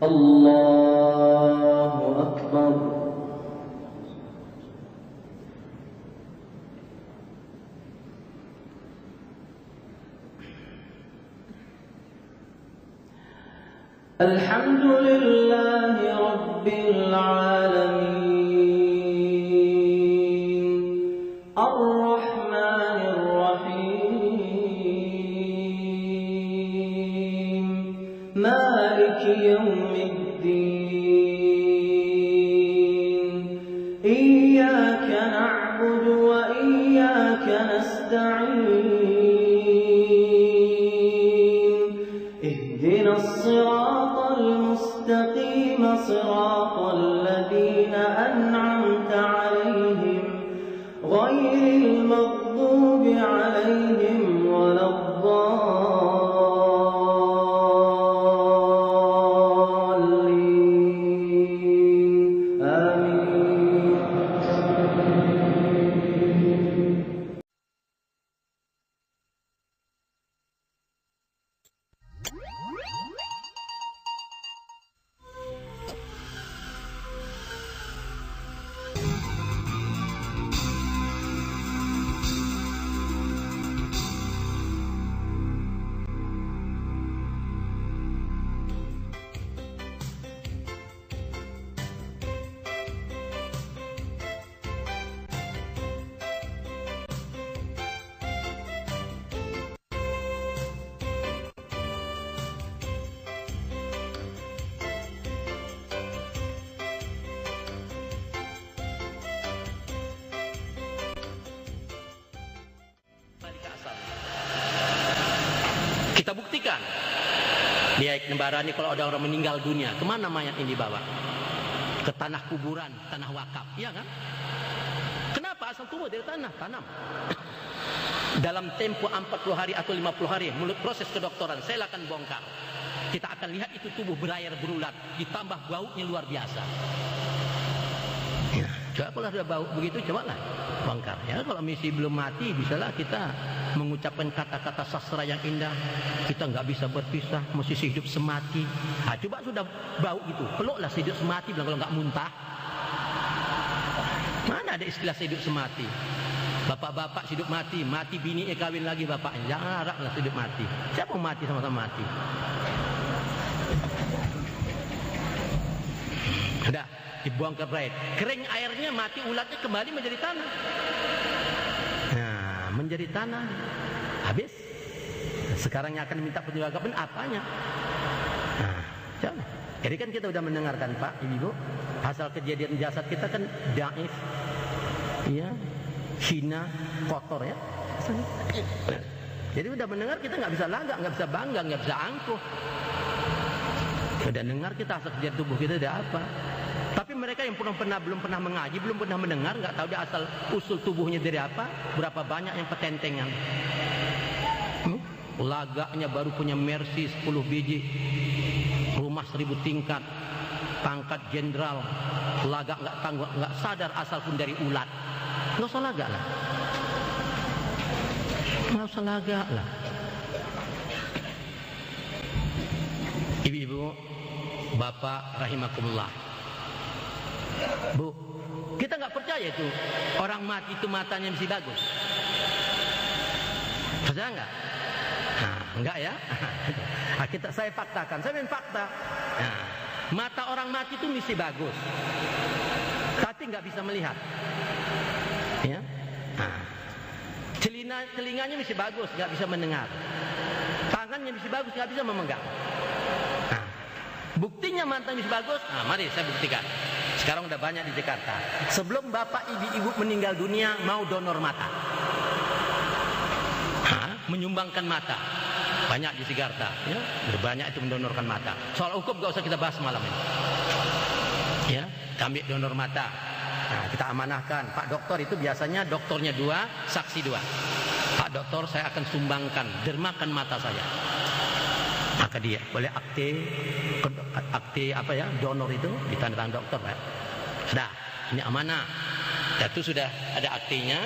الله أكبر. الحمد لله رب العالمين الرحمن الرحيم مالك يوم الدين إياك نعبد وإياك نستعين اهدنا الصراط المستقيم صراط الذين أنعمت عليهم غير المغضوب عليهم ولا الضالين آمين. Kita buktikan di Ayat Nembarani kalau ada orang meninggal dunia, kemana mayat ini dibawa? Ke tanah kuburan, tanah wakaf, iya kan? Kenapa asal tumbuh dari tanah? Tanam. Dalam tempo 40 hari atau 50 hari menurut proses kedokteran, saya akan bongkar. Kita akan lihat itu tubuh berair berulat, ditambah baunya luar biasa. Ya, coba kalau ada bau begitu, cobalah bongkar. Ya, kalau misi belum mati, bisalah kita mengucapkan kata-kata sastra yang indah. Kita nggak bisa berpisah, mesti hidup semati. Nah, coba sudah bau gitu, peluklah hidup semati, bilang kalau nggak muntah. Mana ada istilah hidup semati? Bapak-bapak hidup mati, mati bini kawin lagi bapaknya. Jangan haraplah hidup mati. Siapa mau mati sama-sama mati? Sudah dibuang ke berair, kering airnya, mati ulatnya, kembali menjadi tanah. Nah, menjadi tanah, habis. Sekarang yang akan diminta pertanggungjawaban apanya? Nah, coba. Jadi kan kita udah mendengarkan Pak, Ibu, asal kejadian jasad kita kan daif, ya, hina, kotor ya. Jadi udah mendengar, kita nggak bisa lagak, nggak bisa bangga, nggak bisa angkuh. Udah dengar kita asal kejadian tubuh kita ada apa. Tapi mereka yang belum pernah mengaji, belum pernah mendengar, nggak tahu dia asal usul tubuhnya dari apa, berapa banyak yang petentengan. Lagaknya baru punya Mercy 10 biji, rumah 1000 tingkat, pangkat jenderal, lagak nggak tangguh, nggak sadar asal pun dari ulat. Nggak usah lagak lah, nggak usah lagak lah. Ibu-ibu, bapak rahimakumullah. Bu, kita nggak percaya itu orang mati itu matanya mesti bagus. Percaya nggak? Nah, enggak ya? Nah, saya faktakan, saya main fakta. Nah, mata orang mati itu mesti bagus, tapi nggak bisa melihat. Ya, nah, telinganya mesti bagus, nggak bisa mendengar. Tangannya mesti bagus, nggak bisa memegang. Nah, buktinya mata mesti bagus. Nah, mari saya buktikan. Sekarang udah banyak di Jakarta. Sebelum bapak ibu-ibu meninggal dunia, mau donor mata. Menyumbangkan mata. Banyak di Jakarta, ya. Banyak itu mendonorkan mata. Soal hukum gak usah kita bahas malam ini. Ya, kami donor mata. Nah, kita amanahkan. Pak dokter itu biasanya dokternya 2, saksi 2. Pak dokter, saya akan sumbangkan, dermakan mata saya. Maka dia boleh akte apa ya, donor itu ditandatangan dokter, Pak. Sudah, ini amanah. Itu sudah ada aktenya.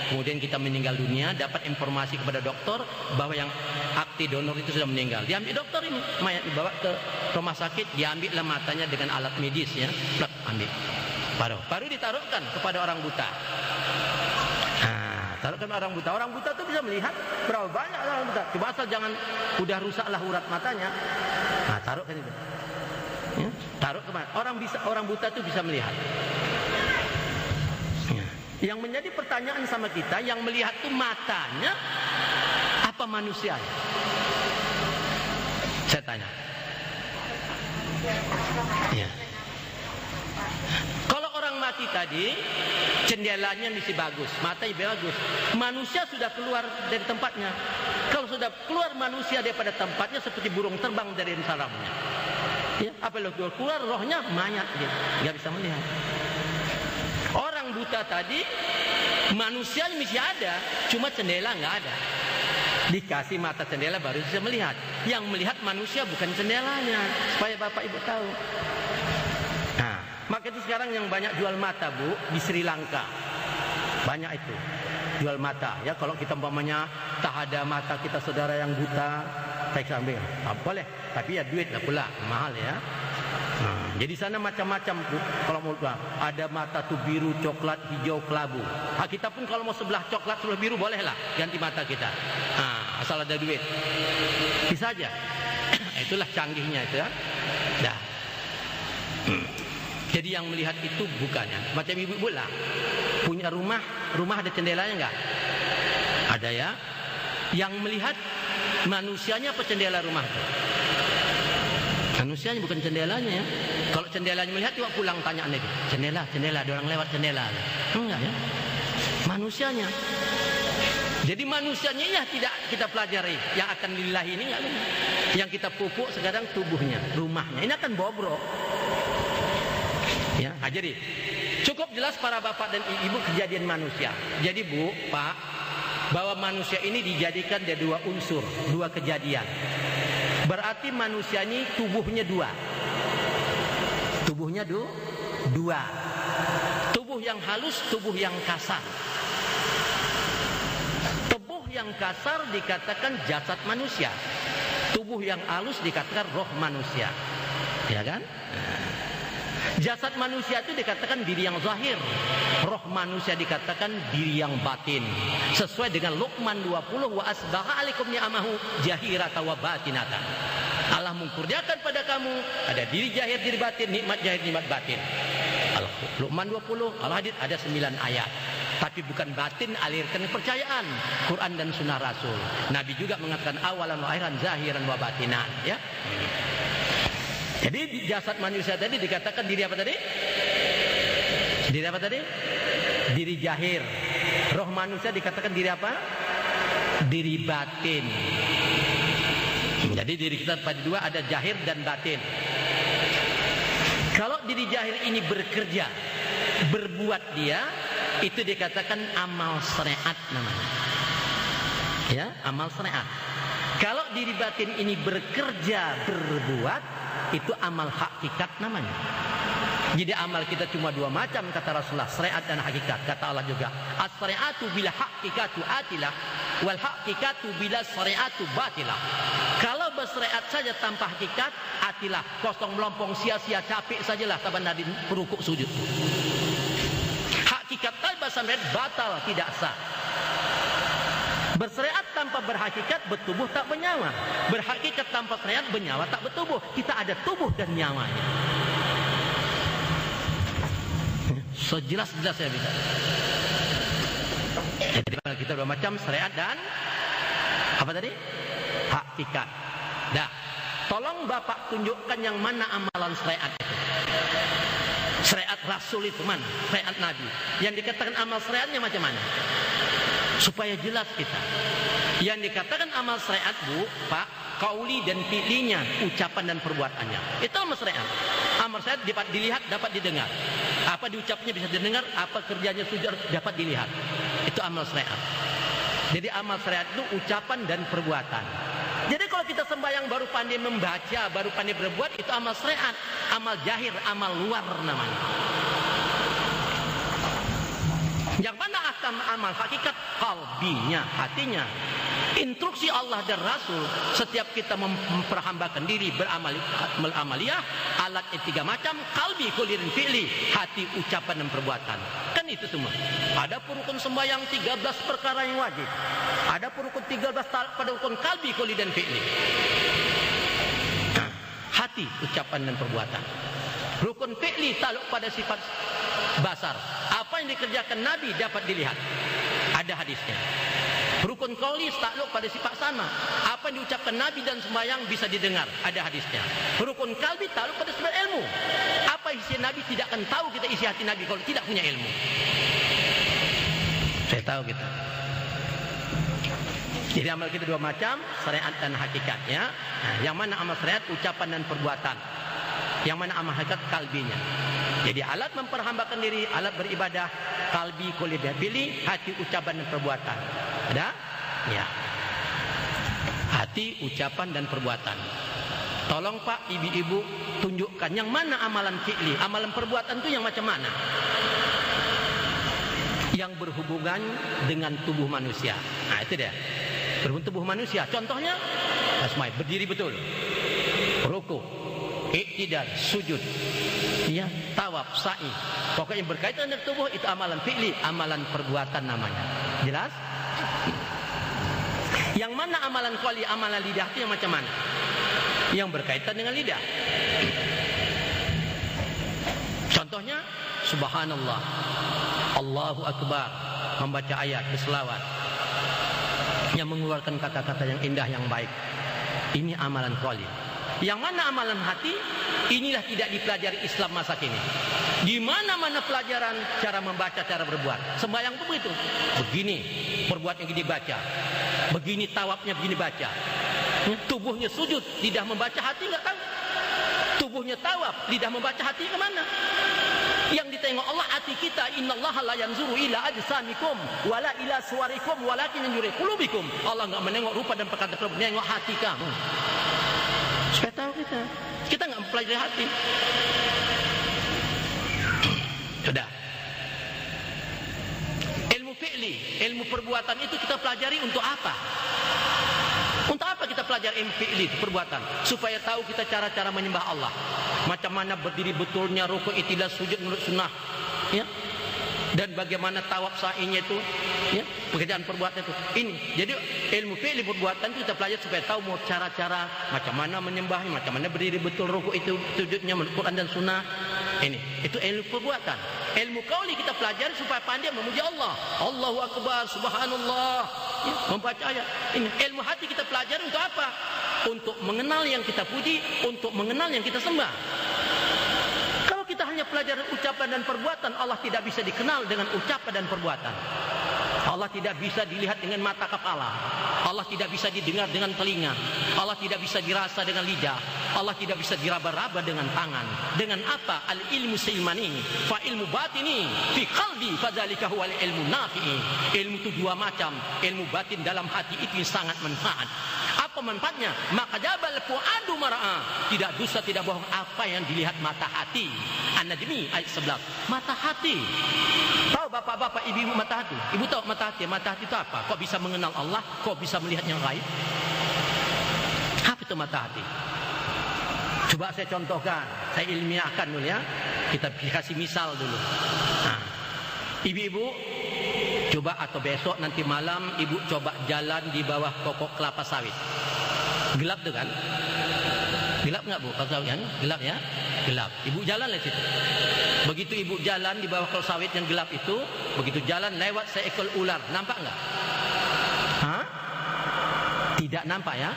Kemudian kita meninggal dunia, dapat informasi kepada dokter bahwa yang akte donor itu sudah meninggal. Diambil dokter ini, mayat dibawa ke rumah sakit, diambillah matanya dengan alat medis ya, plak, ambil. Baru ditaruhkan kepada orang buta. Nah, taruhkan orang buta. Orang buta itu bisa melihat berapa banyak orang buta. Coba asal jangan udah rusaklah urat matanya. Nah, taruhkan itu. Ya, taruh kemana? Orang buta itu bisa melihat. Ya. Yang menjadi pertanyaan sama kita, yang melihat itu matanya apa manusia? Saya tanya. Ya. Kalau orang mati tadi, jendelanya mesti bagus, matanya bagus. Manusia sudah keluar dari tempatnya. Kalau sudah keluar manusia daripada tempatnya seperti burung terbang dari sarangnya. Ya, apalagi keluar rohnya mayat dia, nggak bisa melihat. Orang buta tadi, manusia mesti ada, cuma jendela nggak ada. Dikasih mata jendela baru bisa melihat. Yang melihat manusia bukan jendelanya, supaya bapak ibu tahu. Nah, maka itu sekarang yang banyak jual mata bu di Sri Lanka, banyak itu jual mata. Ya kalau kita umpamanya tak ada mata kita saudara yang buta, saya ambil, boleh, tapi ya duit lah pula, mahal ya. Nah, jadi sana macam-macam bu. Kalau mau ada mata tuh biru, coklat, hijau, kelabu. Nah, kita pun kalau mau sebelah coklat, sebelah biru boleh lah ganti mata kita. Nah, asal ada duit, bisa aja. Itulah canggihnya itu ya. Dah. Jadi yang melihat itu bukannya macam ibu-ibu lah, punya rumah ada jendelanya enggak? Ada ya. Yang melihat manusianya apa jendela rumah itu? Manusianya bukan jendelanya ya. Kalau jendelanya melihat juga pulang tanya lagi. Jendela, ada orang lewat jendela. Enggak ya. Manusianya. Jadi manusianya ya tidak kita pelajari. Yang akan lillahi ini enggak. Yang kita pupuk sekarang tubuhnya, rumahnya. Ini akan bobrok. Ya, jadi cukup jelas para bapak dan ibu kejadian manusia. Jadi bu, pak, bahwa manusia ini dijadikan dari dua unsur, dua kejadian. Berarti manusia ini tubuhnya dua. Tubuhnya dua. Tubuh yang halus, tubuh yang kasar. Tubuh yang kasar dikatakan jasad manusia. Tubuh yang halus dikatakan roh manusia. Ya kan? Jasad manusia itu dikatakan diri yang zahir. Roh manusia dikatakan diri yang batin. Sesuai dengan Luqman 20, wa asbaha alaikum ni'amahu jahirata wa batinata. Allah mengkurniakan pada kamu ada diri zahir, diri batin, nikmat zahir, nikmat batin. Luqman 20, Al-Hadid ada 9 ayat. Tapi bukan batin, alirkan kepercayaan. Quran dan sunnah Rasul. Nabi juga mengatakan awalan wa akhiran zahiran wa batinan, ya. Jadi jasad manusia tadi dikatakan diri apa tadi? Diri apa tadi? Diri zahir. Roh manusia dikatakan diri apa? Diri batin. Jadi diri kita pada dua, ada zahir dan batin. Kalau diri zahir ini bekerja, berbuat dia, itu dikatakan amal syariat namanya. Ya, amal syariat. Kalau diri batin ini bekerja, berbuat, itu amal hakikat namanya. Jadi amal kita cuma dua macam kata Rasulullah, syariat dan hakikat. Kata Allah juga, as-syari'atu bila hakikatu atilah, wal hakikatu bila syari'atu batilah. Kalau bersyariat saja tanpa hakikat, atilah, kosong melompong, sia-sia, capek sajalah kapan Nabi perukuk sujud. Hakikat tanpa syariat batal, tidak sah. Bersyariat tanpa berhakikat, bertubuh tak bernyawa. Berhakikat tanpa syariat, bernyawa tak bertubuh. Kita ada tubuh dan nyawanya. Sejelas-jelas saya bisa. Jadi kita dua macam, syariat dan apa tadi? Hakikat. Dah. Tolong bapak tunjukkan yang mana amalan syariat itu. Syariat Rasul itu mana? Syariat Nabi. Yang dikatakan amal syariatnya macam mana? Supaya jelas kita. Yang dikatakan amal syariat bu, pak, kauli dan fi'linya, ucapan dan perbuatannya. Itu amal syariat. Amal syariat dapat dilihat, dapat didengar. Apa diucapnya bisa didengar, apa kerjanya sujud dapat dilihat. Itu amal syariat. Jadi amal syariat itu ucapan dan perbuatan. Jadi kalau kita sembahyang baru pandai membaca, baru pandai berbuat, itu amal syariat. Amal jahir, amal luar namanya. Yang mana akan amal hakikat? Qalbinya, hatinya. Instruksi Allah dan Rasul, setiap kita memperhambakan diri beramaliyah, alatnya 3 macam, qalbi, qawli, fi'li, hati, ucapan dan perbuatan. Kan itu semua. Ada rukun sembahyang 13 perkara yang wajib. Ada rukun 13 pada rukun qalbi, qawli dan fi'li. Hati, ucapan dan perbuatan. Rukun fi'li takluk pada sifat basar. Apa yang dikerjakan Nabi dapat dilihat. Ada hadisnya. Rukun qauli takluk pada sifat sama. Apa yang diucapkan Nabi dan sembahyang bisa didengar. Ada hadisnya. Rukun qalbi takluk pada sifat ilmu. Apa isi Nabi tidak akan tahu kita isi hati Nabi kalau tidak punya ilmu. Saya tahu kita. Jadi amal kita 2 macam, syariat dan hakikatnya. Nah, yang mana amal syariat, ucapan dan perbuatan. Yang mana amal hakikat, kalbinya. Jadi alat memperhambakan diri, alat beribadah, kalbi, qawli, fi'li, hati, ucapan dan perbuatan. Ada? Ya. Hati, ucapan dan perbuatan. Tolong Pak, ibu-ibu tunjukkan yang mana amalan fi'li, amalan perbuatan itu yang macam mana? Yang berhubungan dengan tubuh manusia. Nah, itu dia. Berhubungan tubuh manusia. Contohnya, asma, berdiri betul. Ruku, iktidal, sujud. Ya, tawaf, sa'i. Pokoknya berkaitan dengan tubuh itu amalan fi'li, amalan perbuatan namanya. Jelas? Yang mana amalan qauli, amalan lidah itu yang macam mana? Yang berkaitan dengan lidah. Contohnya, subhanallah, Allahu akbar, membaca ayat, berselawat, yang mengeluarkan kata-kata yang indah, yang baik. Ini amalan qauli. Yang mana amalan hati? Inilah tidak dipelajari Islam masa kini. Di mana-mana pelajaran cara membaca, cara berbuat. Sembahyang itu begitu. Begini perbuatnya, gini baca. Begini tawafnya, begini baca. Tubuhnya sujud, lidah membaca, hati nggak tahu. Tubuhnya tawaf, lidah membaca, hati kemana? Yang ditengok Allah hati kita. Innallaha la yanzuru ila ajsamikum wala ila suwarikum walakin yanzuru qulubikum. Allah nggak menengok rupa dan perkataan kamu, menengok hati kamu. Supaya tahu kita nggak mempelajari hati. Sudah. Ilmu fi'li, ilmu perbuatan itu kita pelajari untuk apa? Untuk apa kita pelajari ilmu fi'li itu perbuatan? Supaya tahu kita cara-cara menyembah Allah. Macam mana berdiri betulnya, rukuk, i'tidal, sujud menurut sunnah. Ya. Dan bagaimana tawaf sa'inya itu, ya, pekerjaan perbuatan itu. Ini. Jadi ilmu fi'li perbuatan itu kita pelajari supaya tahu mau cara-cara macam mana menyembahnya, macam mana berdiri betul, rukuk itu, sujudnya menurut Quran dan sunnah. Ini, itu ilmu perbuatan. Ilmu qauli kita pelajari supaya pandai memuji Allah. Allahu akbar, subhanallah. Ya, membaca ayat. Ini ilmu hati kita pelajari untuk apa? Untuk mengenal yang kita puji, untuk mengenal yang kita sembah. Kalau kita hanya pelajaran ucapan dan perbuatan, Allah tidak bisa dikenal dengan ucapan dan perbuatan. Allah tidak bisa dilihat dengan mata kepala. Allah tidak bisa didengar dengan telinga. Allah tidak bisa dirasa dengan lidah. Allah tidak bisa diraba-raba dengan tangan. Dengan apa? Al-ilmu silmani, fa ilmu batini, fi qalbi, fadzalika huwal ilmu nafi'i. Ilmu itu 2 macam. Ilmu batin dalam hati itu sangat manfaat. Apa manfaatnya? Maka jabal fuadu mara'a. Tidak dusta, tidak bohong apa yang dilihat mata hati. An-Najmi ayat 11. Mata hati. Tahu bapak-bapak, ibu-ibu mata hati? Ibu tahu mata hati? Mata hati itu apa? Kok bisa mengenal Allah? Kok bisa melihat yang gaib? Apa itu mata hati? Coba saya contohkan, saya ilmiahkan dulu ya. Kita kasih misal dulu. Nah, ibu-ibu coba atau besok nanti malam ibu coba jalan di bawah pokok kelapa sawit. Gelap tuh kan? Gelap nggak Bu? Kalau sawit kan? Gelap ya? Gelap. Ibu jalan lewat situ. Begitu ibu jalan di bawah kelapa sawit yang gelap itu, begitu jalan lewat seekor ular, nampak nggak? Hah? Tidak nampak ya?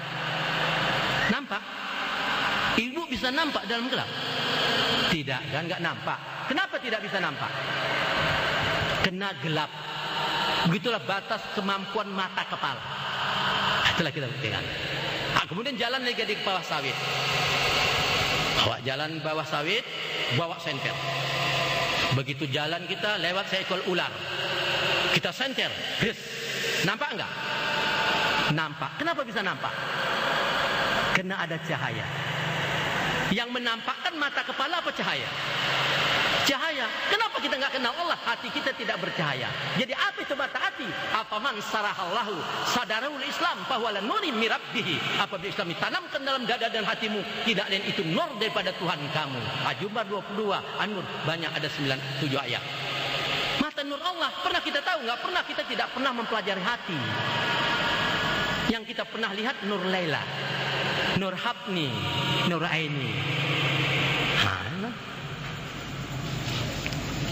Nampak? Ibu bisa nampak dalam gelap? Tidak, dan nggak nampak. Kenapa tidak bisa nampak? Kena gelap. Begitulah batas kemampuan mata kepala. Itulah kita buktikan. Nah, kemudian jalan lagi di bawah sawit. Bawa jalan bawah sawit, bawa senter. Begitu jalan kita lewat seekor ular. Kita senter. Yes. Nampak enggak? Nampak. Kenapa bisa nampak? Karena ada cahaya. Yang menampakkan mata kepala apa cahaya? Cahaya. Kenapa kita nggak kenal Allah? Hati kita tidak bercahaya. Jadi apa itu mata hati? Afaman sarahallahu sadarul Islam fahuwa nuri mirabbihi. Apabila Islam ditanamkan dalam dada dan hatimu, tidak lain itu nur daripada Tuhan kamu. Al-Jum'ah 22 An-Nur, banyak ada 7 ayat. Mata nur Allah pernah kita tahu nggak? Pernah, kita tidak pernah mempelajari hati. Yang kita pernah lihat nur Laila, nur Habni, nur Aini.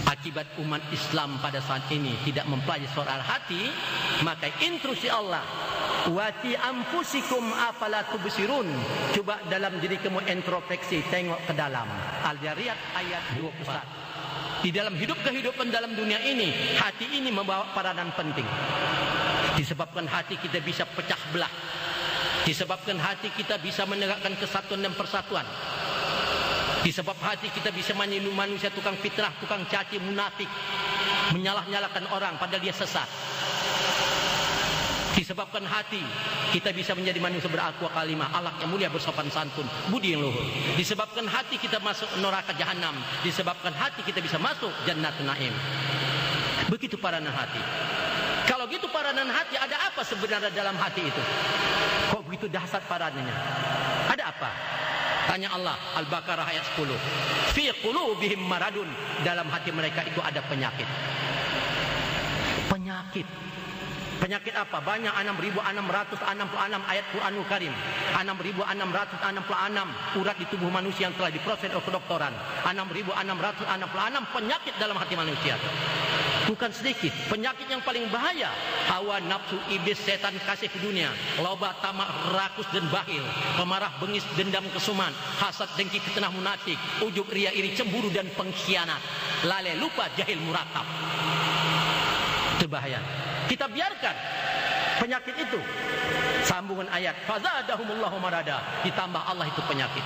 Akibat umat Islam pada saat ini tidak mempelajari soal hati, maka intrusi Allah, wati anfusikum afala tubsirun. Coba dalam diri kamu introspeksi, tengok ke dalam. Al-Jariyat ayat 21. Di dalam kehidupan dalam dunia ini, hati ini membawa peranan penting. Disebabkan hati kita bisa pecah belah, disebabkan hati kita bisa menegakkan kesatuan dan persatuan, disebab hati kita bisa menyindir manusia tukang fitrah, tukang caci, munafik, menyalah-nyalakan orang padahal dia sesat. Disebabkan hati kita bisa menjadi manusia berakhlak kalimah, akhlak yang mulia, bersopan santun, budi yang luhur. Disebabkan hati kita masuk neraka jahanam, disebabkan hati kita bisa masuk jannatun naim. Begitu peranan hati. Kalau gitu peranan hati, ada apa sebenarnya dalam hati itu? Kok begitu dahsyat paranannya? Ada apa? Tanya Allah, Al-Baqarah ayat 10. Fi qulubihim maradun, dalam hati mereka itu ada penyakit. Penyakit. Penyakit apa? Banyak, 6.666 ayat Quranul Karim. 6.666 urat di tubuh manusia yang telah diproses oleh kedokteran. 6.666 penyakit dalam hati manusia. Bukan sedikit. Penyakit yang paling bahaya, hawa nafsu, iblis, setan, kasih ke dunia, loba, tamak, rakus dan bakhil, pemarah, bengis, dendam, kesuman, hasad, dengki, fitnah, munafik, ujub, ria, iri, cemburu dan pengkhianat, lalai, lupa, jahil, murakab. Itu bahaya. Kita biarkan penyakit itu. Sambungan ayat, fazadahumullahu marada, ditambah Allah itu penyakit.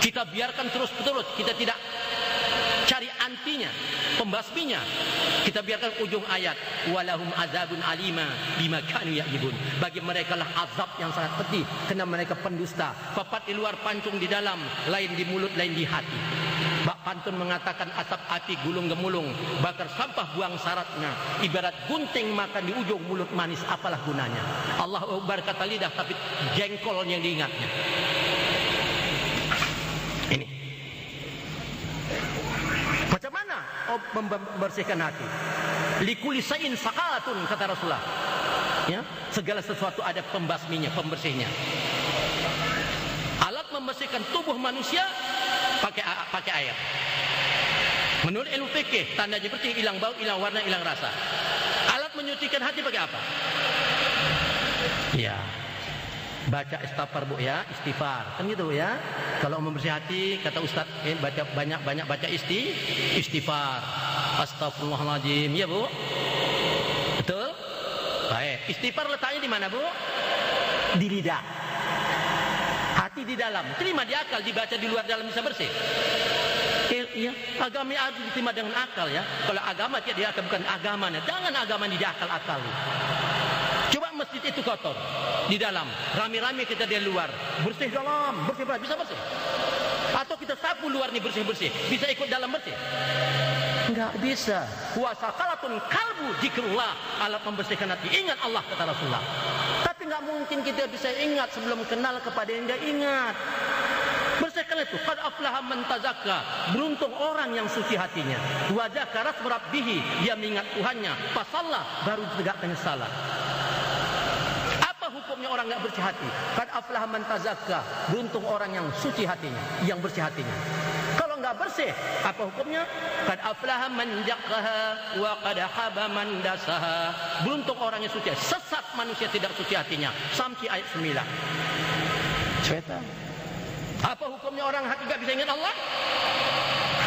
Kita biarkan terus-terus, kita tidak cari antinya, pembasminya. Kita biarkan ujung ayat, walahum azabun alima bima kanu ya'ibun. Bagi mereka lah azab yang sangat pedih karena mereka pendusta. Papat di luar, pancung di dalam, lain di mulut, lain di hati. Bak pantun mengatakan asap api gulung gemulung, bakar sampah buang syaratnya, ibarat gunting makan di ujung mulut manis, apalah gunanya. Allah Akbar kata lidah, tapi jengkol yang diingatnya. Ini macam mana membersihkan hati? Likuli sain sakatun, kata Rasulullah. Ya, segala sesuatu ada pembasminya, pembersihnya. Alat membersihkan tubuh manusia pakai air. Menurut ilmu fikih, tandanya bersih, hilang bau, hilang warna, hilang rasa. Alat menyucikan hati pakai apa? Ya, baca istighfar bu ya, istighfar kan gitu ya. Kalau membersih hati, kata Ustaz, baca banyak baca istighfar. Astagfirullahaladzim, ya bu, betul? Baik, istighfar letaknya di mana bu? Di lidah. Hati di dalam, terima di akal, dibaca di luar, dalam bisa bersih. Ya, agama harus diterima dengan akal ya. Kalau agama dia bukan agamanya, jangan agama di akal-akal. Coba masjid itu kotor di dalam, rame-rame kita di luar, bersih dalam, bersih bisa bersih. Atau kita sapu luar nih bersih-bersih, bisa ikut dalam bersih? Enggak bisa. Puasa kalatun kalbu zikrullah, alat membersihkan hati, ingat Allah, kata Rasulullah. Tapi enggak mungkin kita bisa ingat sebelum kenal kepada yang dia ingat. Bersihkan itu. Qad aflaha man tazakka, beruntung orang yang suci hatinya. Wa dzakara rabbihi, dia mengingat Tuhannya. Fasalla, baru ditegakkan salat. Apa hukumnya orang enggak bersih hati? Qad aflaha man tazakka, beruntung orang yang suci hatinya, yang bersih hatinya. Kalau enggak bersih, apa hukumnya? Qad aflaha man jaqaha wa qad haba man dasaha. Beruntung orang yang suci. Sesat manusia tidak suci hatinya. Samsi ayat 9. Cerita. Apa hukumnya orang hati enggak bisa ingat Allah?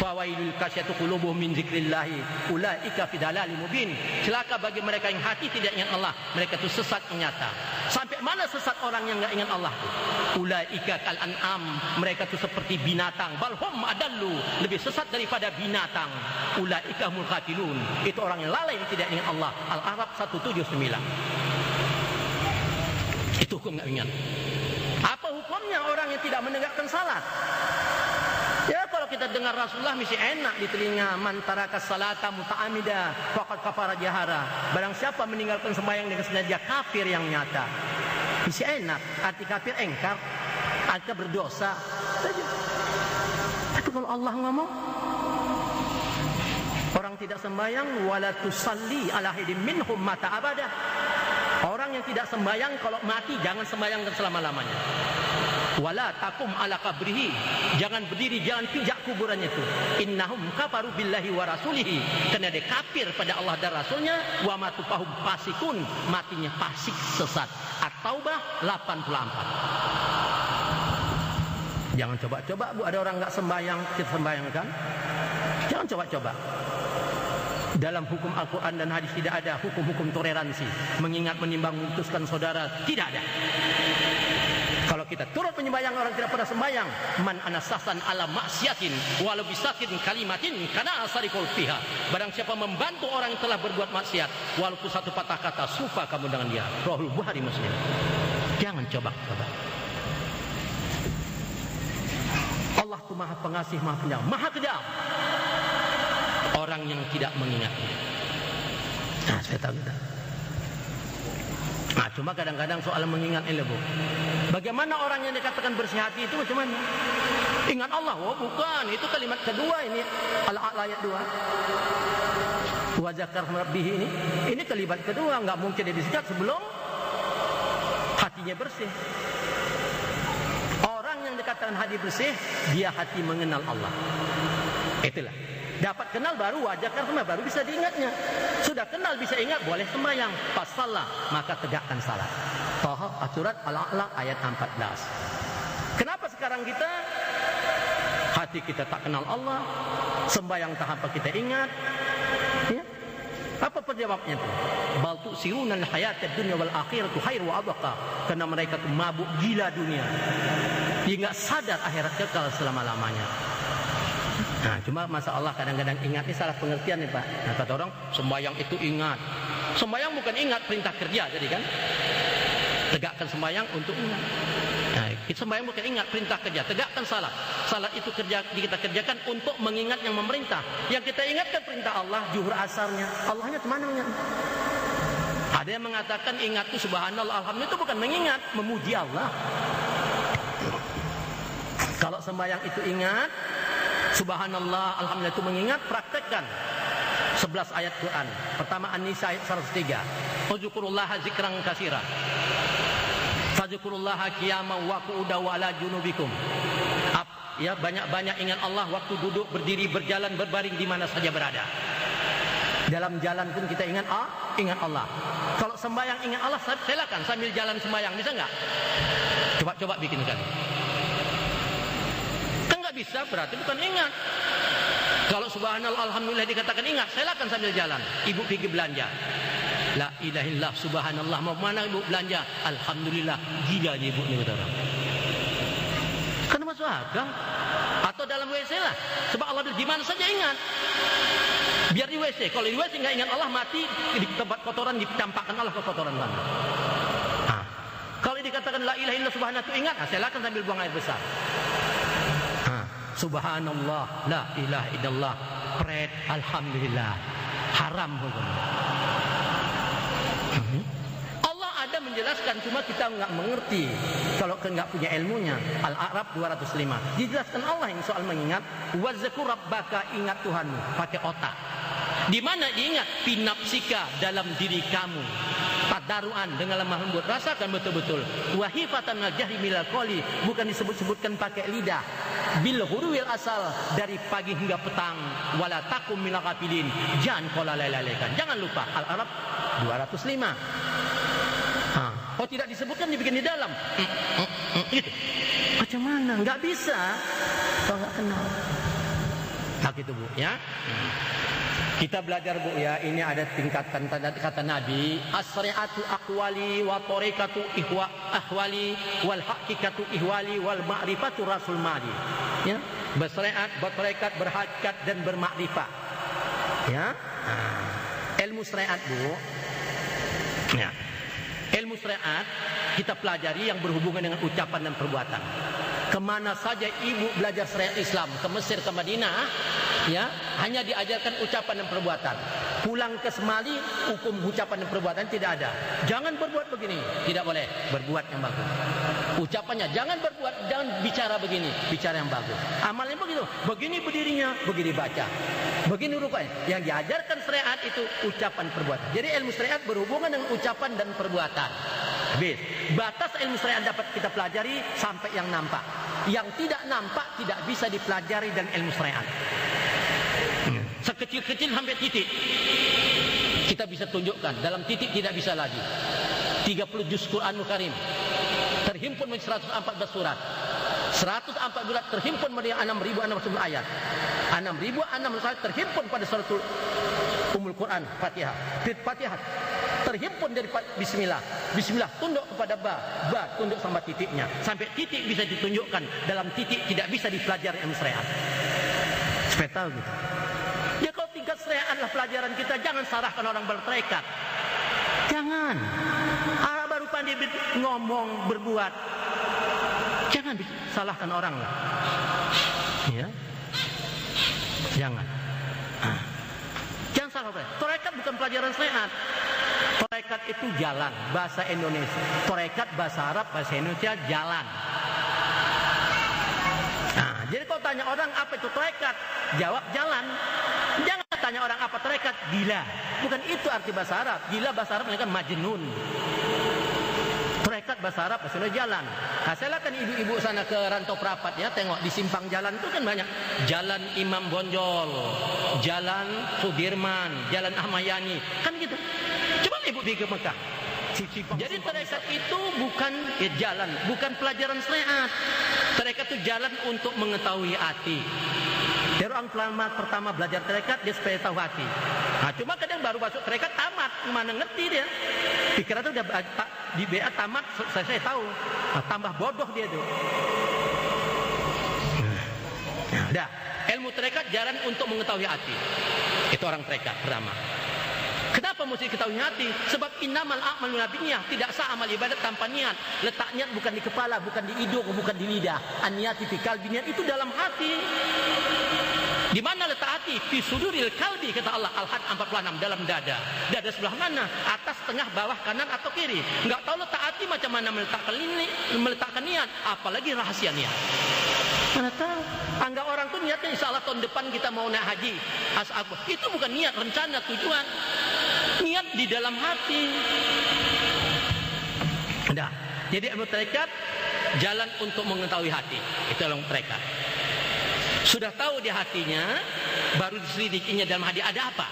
Fawailul kasyatu qulubuhum min dzikrillah ulaika fi dalalin mubin. Celaka bagi mereka yang hati tidak ingat Allah, mereka itu sesat nyata. Sampai mana sesat orang yang enggak ingat Allah? Ulaika kal an'am, mereka itu seperti binatang. Balhum adallu, lebih sesat daripada binatang. Ulaika humul ghafilun, itu orang yang lalai yang tidak ingat Allah. Al-Araf 179. Itu hukum enggak ingat. Apa hukumnya orang yang tidak menegakkan salat? Ya, kalau kita kita dengar Rasulullah mesti enak di telinga. Man taraka salata muta'amida faqad kafara jahara. Barang siapa meninggalkan sembahyang dengan sengaja, kafir yang nyata. Mesti enak. Arti kafir engkar, arti berdosa. Tapi kalau Allah ngomong, orang tidak sembahyang wala tusalli ala ahadin minhum mata abada. Orang yang tidak sembahyang kalau mati jangan sembahyang selama-lamanya. Wala taqum ala qabrihi, jangan berdiri, jangan pijak kuburannya itu. Innahum kafaru billahi wa rasulihi, karena dia kafir pada Allah dan Rasulnya. Wa matu fahum fasikun, matinya fasik sesat. At-Taubah 84. Jangan coba-coba Bu, ada orang enggak sembahyang, kita sembahyangkan. Jangan coba-coba. Dalam hukum Al-Quran dan hadis tidak ada hukum-hukum toleransi, mengingat, menimbang, memutuskan saudara, tidak ada. Kalau kita turut menyembayang orang tidak pernah sembayang, man anasasan ala maksiatin walau bisakin kalimatin kana asarikul fiha. Barang siapa membantu orang yang telah berbuat maksiat walaupun satu patah kata, sufa kamu dengan dia. Rahul Bukhari Muslim. Jangan coba-coba. Allah itu Maha Pengasih, Maha Penyayang, Maha Kejam. Orang yang tidak mengingatnya. Nah, saya tahu kita. Nah, cuma kadang-kadang soal mengingat ini, Bu. Bagaimana orang yang dikatakan bersih hati itu macam mana? Ingat Allah, oh bukan, itu kalimat kedua ini, Al-A'la ayat 2. Wa zakar rabbih ini kalimat kedua, enggak mungkin dia disikat sebelum hatinya bersih. Orang yang dikatakan hati bersih, dia hati mengenal Allah. Itulah. Dapat kenal baru wajarkan semua, baru bisa diingatnya. Sudah kenal bisa ingat, boleh sembahyang. Pas salah maka tegakkan salat. Taha surat Al-A'la ayat 14. Kenapa sekarang kita hati kita tak kenal Allah, sembahyang tak apa kita ingat? Ya? Apa penjawabnya itu? Bal tu'siruna al-hayatad dunya wal akhiratu khair wa abqa. Karena mereka itu mabuk gila dunia. Dia enggak sadar akhirat kekal selama-lamanya. Nah, cuma masalah kadang-kadang ingat ini salah pengertian nih Pak. Nah, kata orang sembahyang itu ingat. Sembahyang bukan ingat, perintah kerja jadi kan. Tegakkan sembahyang untuk ingat. Nah, sembahyang bukan ingat, perintah kerja. Tegakkan salat. Salat itu kita kerjakan untuk mengingat yang memerintah. Yang kita ingatkan perintah Allah, zuhur asarnya. Allahnya kemana ingat? Ada yang mengatakan ingat itu subhanallah, alhamdulillah, itu bukan mengingat, memuji Allah. Kalau sembahyang itu ingat, subhanallah, alhamdulillah itu mengingat, praktekkan 11 ayat Quran. Pertama An-Nisa ayat 103. Uzkurullaha zikran katsira. Fazkurullaha qiyaman wa qu'udan wa ala junubikum. Ya, banyak-banyak ingat Allah waktu duduk, berdiri, berjalan, berbaring di mana saja berada. Dalam jalan pun kita ingat Allah. Kalau sembahyang ingat Allah, silakan sambil jalan sembahyang, bisa enggak? Coba bikin kali. Bisa berarti bukan ingat. Kalau subhanallah alhamdulillah dikatakan ingat, silakan sambil jalan. Ibu pergi belanja, la ilaha illallah subhanallah, mau mana ibu belanja? Alhamdulillah, gila aja ibu ni kata orang. Kan masuk akal. Atau dalam WC lah, sebab Allah di mana saja ingat. Biar di WC, kalau di WC enggak ingat Allah, mati di tempat kotoran, ditampakkan Allah ke kotoran sana. Nah, kalau dikatakan la ilaha illallah subhanallah itu ingat, silakan sambil buang air besar. Subhanallah, la ilaha illallah, pret, alhamdulillah, haram hukumnya. Allah ada menjelaskan, cuma kita enggak mengerti. Kalau enggak punya ilmunya. Al-A'raf 205. Dijelaskan Allah yang soal mengingat, wa zkur rabbaka, ingat Tuhanmu, pakai otak. Di mana diingat? Fi nafsika, dalam diri kamu. Tadaruan dengan lemah lembut, rasakan betul-betul. Wahifatan al-jahri minal qawli, bukan disebut-sebutkan pakai lidah. Bil huruwil asal, dari pagi hingga petang. Wala takum minal ghafilin, jangan kau lalai-lalaikan. Jangan lupa. Al-Arab 205. Oh, tidak disebutkan, dibikin di dalam. Gitu. Macam mana? Enggak bisa kalau enggak kenal. Tak gitu Bu ya. Kita belajar Bu ya, ini ada tingkatan kata Nabi, as-sari'atu aqwali wa tariqatu ahwali wal haqiqatu ihwali wal ma'rifatu rasul mali. Ya, bersariat, bertarikat, berhakikat dan bermakrifat. Ya. Ilmu syariat Bu. Ya. Ilmu syariat kita pelajari yang berhubungan dengan ucapan dan perbuatan. Kemana saja ibu belajar syariat Islam, ke Mesir, ke Madinah, ya, hanya diajarkan ucapan dan perbuatan. Pulang ke Semali, hukum ucapan dan perbuatan tidak ada. Jangan berbuat begini, tidak boleh. Berbuat yang bagus. Ucapannya jangan berbuat, jangan bicara begini, bicara yang bagus. Amalnya begitu, begini berdirinya, begini baca, begini rukuknya. Yang diajarkan syariat itu ucapan perbuatan. Jadi ilmu syariat berhubungan dengan ucapan dan perbuatan. Habis. Batas ilmu syariat dapat kita pelajari sampai yang nampak. Yang tidak nampak tidak bisa dipelajari dan ilmu syariat. Sekecil-kecil sampai titik kita bisa tunjukkan. Dalam titik tidak bisa lagi. 30 juz Quranul Karim terhimpun menjadi 114 surat. 114 surat terhimpun menjadi 6.600 ayat. 6.600 ayat terhimpun pada suratul Ummul Quran, Fatihah. Fatihah terhimpun dari bismillah. Bismillah tunduk kepada ba tunduk sama titiknya. Sampai titik bisa ditunjukkan. Dalam titik tidak bisa dipelajari ilmu syariat. Supaya tahu gitu. Ya kalau tingkat syariat adalah pelajaran kita, jangan salahkan orang bertarekat. Jangan. Baru pandai ngomong, berbuat. Jangan salahkan orang lah. Ya. Jangan. Jangan salah. Tarekat bukan pelajaran syariat. Tarekat itu jalan, bahasa Indonesia. Tarekat bahasa Arab, bahasa Indonesia jalan. Nah, jadi kalau tanya orang apa itu tarekat, jawab jalan. Jangan tanya orang apa tarekat, gila. Bukan itu arti bahasa Arab. Gila bahasa Arab kan majnun. Tarekat bahasa Arab bahasa Indonesia jalan. Nah, saya kan ibu-ibu sana ke Rantau Prapat ya, tengok di simpang jalan itu kan banyak. Jalan Imam Bonjol, Jalan Sudirman, Jalan Ahmad Yani, kan gitu. Coba ibu pergi ke Mekah. Jadi tarekat itu bukan jalan, bukan pelajaran syariat. Tarekat itu jalan untuk mengetahui hati. Dari orang pertama belajar tarekat dia supaya tahu hati. Nah, cuma kadang baru masuk tarekat tamat, mana ngerti dia. Pikiran itu udah di BA tamat, saya tahu. Nah, tambah bodoh dia tuh. Dah, ilmu tarekat jalan untuk mengetahui hati. Itu orang tarekat pertama. Kenapa mesti ketahui hati? Sebab innamal a'malu binniyah, tidak sah amal ibadat tanpa niat. Letak niat bukan di kepala, bukan di hidung, bukan di lidah. An-niyati fi qalbi, niat itu dalam hati. Di mana letak hati? Fi suduril qalbi, kata Allah Al-Had 46, dalam dada. Dada sebelah mana? Atas, tengah, bawah, kanan atau kiri? Enggak tahu letak hati macam mana meletakkan niat, apalagi rahasia niat. Mana tahu? Anggap orang tuh niatnya insya Allah tahun depan kita mau naik haji. Itu bukan niat, rencana, tujuan. Niat di dalam hati. Dah. Jadi ilmu tarekat jalan untuk mengetahui hati. Itu ilmu tarekat. Sudah tahu di hatinya, baru diselidikinya dalam hati ada apa.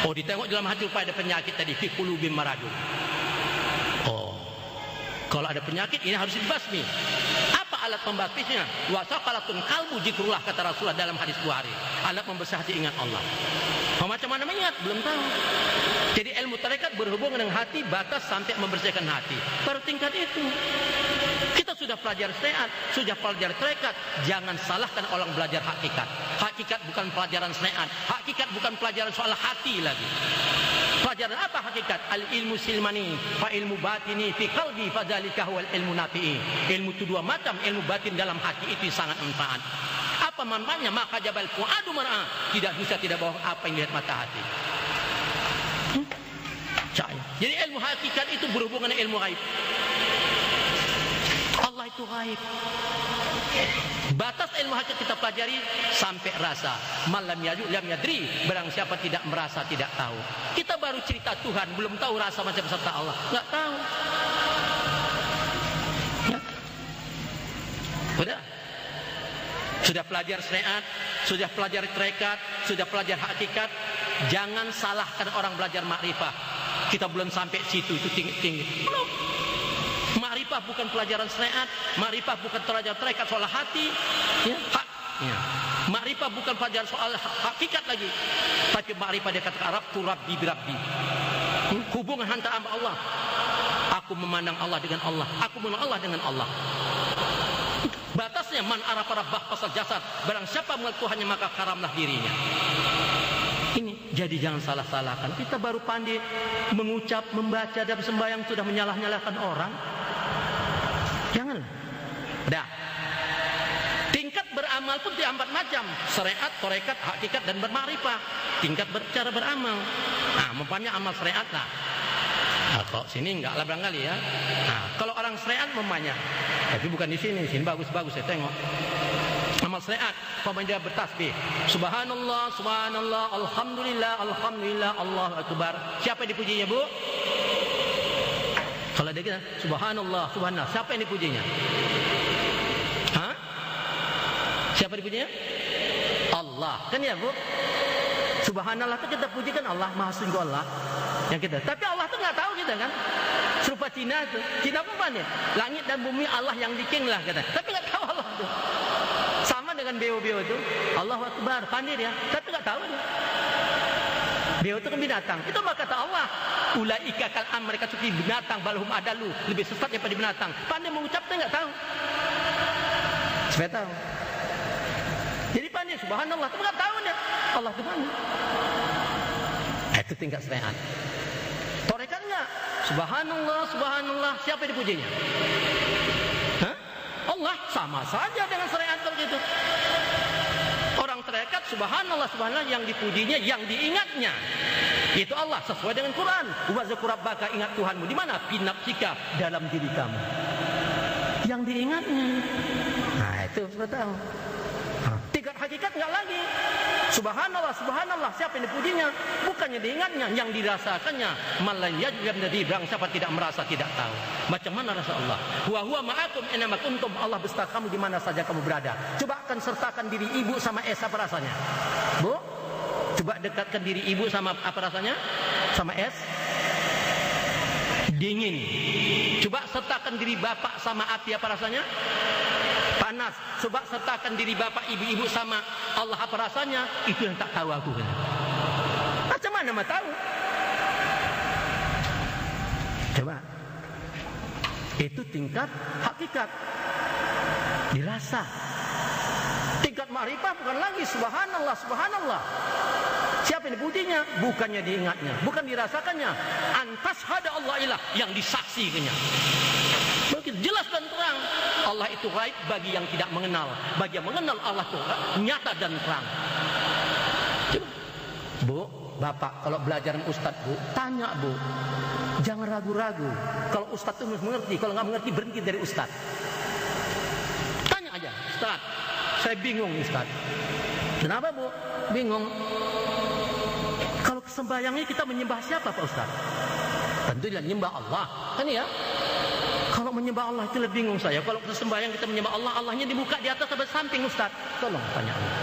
Oh, ditengok dalam hati supaya ada penyakit tadi, fi qulubim maradun. Oh, kalau ada penyakit ini harus dibasmi. Apa alat pembasmisnya? Wa saqalatun qalbu zikrullah, kata Rasulullah dalam hadis Bukhari. Alat membesar hati ingat Allah. Macam mana mengingat? Belum tahu. Jadi ilmu tarekat berhubungan dengan hati, batas sampai membersihkan hati. Baru tingkat itu. Kita sudah pelajar syariat, sudah pelajar tarekat. Jangan salahkan orang belajar hakikat. Hakikat bukan pelajaran syariat. Hakikat bukan pelajaran soal hati lagi. Pelajaran apa hakikat? Al-ilmu silmani, fa ilmu batini fi qalbi, fa dzalika huwal ilmu nafi'i. Ilmu itu dua macam, ilmu batin dalam hati itu sangat manfaat. Apa manfaatnya? Maka jabal fuadu mar'a, tidak bisa tidak bohong apa yang dilihat mata hati. Jadi ilmu hakikat itu berhubungan dengan ilmu gaib. Allah itu gaib. Batas ilmu hakikat kita pelajari sampai rasa. Malam yaju lam yadri, barang siapa tidak merasa tidak tahu. Kita baru cerita Tuhan, belum tahu rasa macam serta Allah, enggak tahu. Ya. Sudah pelajar syariat, sudah pelajar tarekat, sudah pelajar hakikat. Jangan salahkan orang belajar makrifah. Kita belum sampai situ, itu tinggi. Makrifah bukan pelajaran syariat, makrifah bukan pelajaran tarekat soal hati, ya. Ya. Makrifah bukan pelajaran soal hakikat lagi. Tapi makrifah dia kata Arab tu rabbi birabbi. Hubungan antara Allah. Aku memandang Allah dengan Allah, aku memandang Allah dengan Allah. Batasnya man arafa rabbah pasal jasad, barang siapa mengenal Tuhannya maka karamlah dirinya. Ini jadi jangan salah-salahkan. Kita baru pandai mengucap, membaca dan sembahyang sudah menyalah-nyalahkan orang. Jangan. Dah. Amal pun tiga 4 macam. Syariat, tarekat, hakikat, dan bermakrifah. Tingkat cara beramal. Nah, umpamanya amal syariat lah. Nah, kok sini enggak lah barangkali ya. Nah, kalau orang syariat umpamanya, tapi bukan di sini. Sini bagus-bagus saya tengok. Amal syariat, umpamanya dia bertasbih. Subhanallah, subhanallah, alhamdulillah, alhamdulillah, Allahu akbar. Siapa yang dipujinya, Bu? Kalau dia kata subhanallah, subhanallah, siapa yang dipujinya? Hah? Siapa dipujinya? Allah. Kan ya, Bu? Subhanallah itu kita pujikan Allah, Maha Sungguh Allah. Yang kita. Tapi Allah tuh nggak tahu kita kan. Serupa Cina tuh. Cina apa nih? Langit dan bumi Allah yang bikin lah kata. Tapi nggak tahu Allah tuh. Sama dengan beo-beo itu. Allahu Akbar, pandai dia. Tapi nggak tahu dia. Beo itu kan binatang. Itu mah kata Allah. Ulaika kal'am, mereka seperti binatang, balhum adalu, lebih sesat daripada binatang. Pandai mengucapnya nggak tahu. Supaya tahu. Jadi pandai subhanallah, tapi nggak tahu dia. Allah itu mana? Itu tingkat syariat. Tarekat enggak? Subhanallah, subhanallah, siapa yang dipujinya? Hah? Allah, sama saja dengan syariat kalau gitu. Orang tarekat subhanallah, subhanallah, yang dipujinya, yang diingatnya itu Allah sesuai dengan Quran. Wa dzkur rabbaka, ingat Tuhanmu di mana? Fi nafsika, dalam diri kamu. Yang diingatnya. Nah, itu sudah tahu. Tingkat hakikat enggak lagi. Subhanallah, subhanallah, siapa yang dipujinya? Bukannya diingatnya, yang dirasakannya. Malan yajlam dari berang siapa tidak merasa, tidak tahu. Macam mana rasa Allah? Wa huwa ma'akum aina ma kuntum, Allah beserta kamu di mana saja kamu berada. Coba akan sertakan diri ibu sama es, apa rasanya? Bu? Coba dekatkan diri ibu sama apa rasanya? Sama es? Dingin. Coba sertakan diri bapak sama api, apa rasanya? Panas. Coba sertakan diri bapak ibu-ibu sama Allah, apa rasanya? Itu yang tak tahu aku. Macam mana mau tahu? Coba. Itu tingkat hakikat. Dirasa. Tingkat ma'rifah bukan lagi subhanallah, subhanallah. Siapa yang dipujinya? Bukannya diingatnya, bukan dirasakannya. Antas hada Allah ilah, yang disaksikannya. Begitu jelas dan terang. Allah itu gaib bagi yang tidak mengenal. Bagi yang mengenal Allah itu nyata dan terang. Coba. Bu, bapak kalau belajar dengan ustaz, Bu, tanya, Bu. Jangan ragu-ragu. Kalau ustaz itu mengerti, kalau nggak mengerti berhenti dari ustaz. Tanya aja, Ustaz, saya bingung Ustaz. Kenapa, Bu? Bingung. Kalau sembahyangnya kita menyembah siapa, Pak Ustaz? Tentu dia menyembah Allah, kan ya? Kalau menyembah Allah itu lebih bingung saya. Kalau sembahyang kita menyembah Allah, Allahnya dibuka di atas atau samping, Ustaz? Tolong tanya Allah.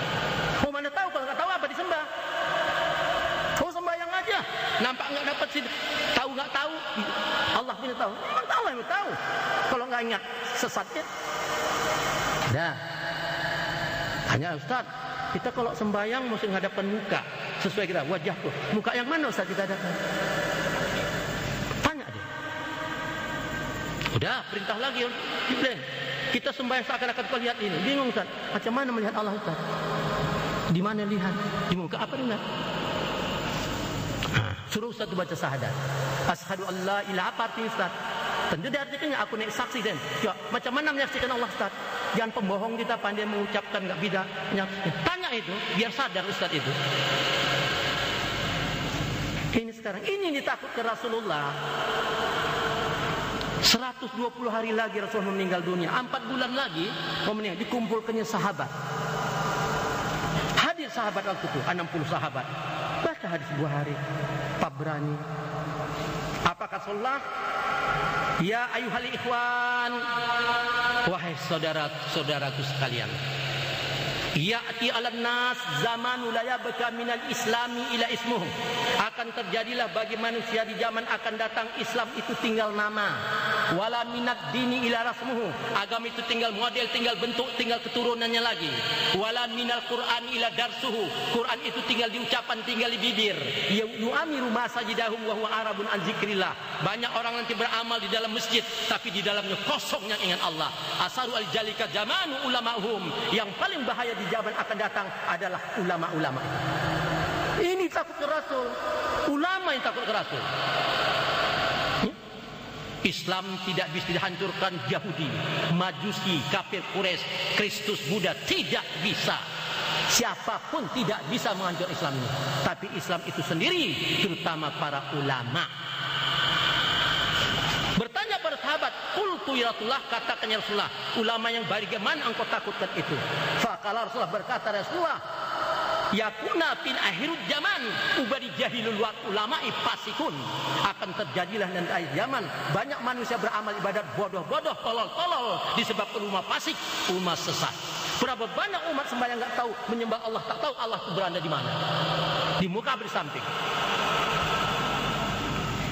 Oh, mana tahu, kalau nggak tahu apa disembah? Oh, sembahyang aja. Nampak nggak dapat sih? Tahu nggak tahu? Allah punya tahu. Memang tahu, yang tahu. Kalau nggak ingat sesatnya. Dah. Tanya Ustaz, kita kalau sembahyang mesti menghadapkan muka sesuai kita wajahku. Muka yang mana Ustaz kita hadapkan? Tanya dia. Udah, perintah lagi. Kita sembahyang seakan-akan kau lihat ini. Bingung Ustaz, macam mana melihat Allah Ustaz? Di mana lihat? Di muka apa lihat? Suruh Ustaz baca syahadat. Asyhadu an la ilaha, apa artinya Ustaz? Tentu dia artinya aku naik saksi dan ya, macam mana menyaksikan Allah Ustaz? Jangan pembohong kita, pandai mengucapkan enggak bida. Tanya itu biar sadar Ustaz itu. Ini sekarang ini ditakut ke Rasulullah. 120 hari lagi Rasul meninggal dunia. 4 bulan lagi mau meninggal, dikumpulkannya sahabat. Hadir sahabat waktu itu 60 sahabat. Baca hadis 2 hari. Tabrani. Apakah Rasulullah? Ya ayuhal ikhwan, wahai saudara-saudaraku sekalian. Ya'ti 'alan nas zamanu la yabqa minal islami ila ismuhu. Akan terjadilah bagi manusia di zaman akan datang Islam itu tinggal nama. Wala minad dini ila rasmuhu. Agama itu tinggal model, tinggal bentuk, tinggal keturunannya lagi. Wala minal Qur'an ila darsuhu. Quran itu tinggal diucapan, tinggal di bibir. Yu'amiru masajidahum wa huwa arabun an zikrillah. Banyak orang nanti beramal di dalam masjid tapi di dalamnya kosong yang ingat Allah. Asaru al-jalika zamanu ulama'hum. Yang paling bahaya di zaman akan datang adalah ulama-ulama. Ini takut ke Rasul. Ulama yang takut ke Rasul. Islam tidak bisa dihancurkan Yahudi, Majusi, kafir Quraisy, Kristus, Buddha, tidak bisa. Siapapun tidak bisa menghancurkan Islam ini. Tapi Islam itu sendiri, terutama para ulama. Bertanya para sahabat, qultu ya Rasulullah, katakan ya Rasulullah, ulama yang bagaimana engkau takutkan itu? Faqala Rasulullah, berkata Rasulullah, yakuna fil akhir zaman ubadi jahilul ulama'i fasikun, akan terjadilah nanti akhir zaman banyak manusia beramal ibadat bodoh-bodoh, tolol-tolol, disebabkan umat fasik, umat sesat. Berapa banyak umat sembahyang enggak tahu, menyembah Allah tak tahu Allah itu berada di mana, di muka di samping.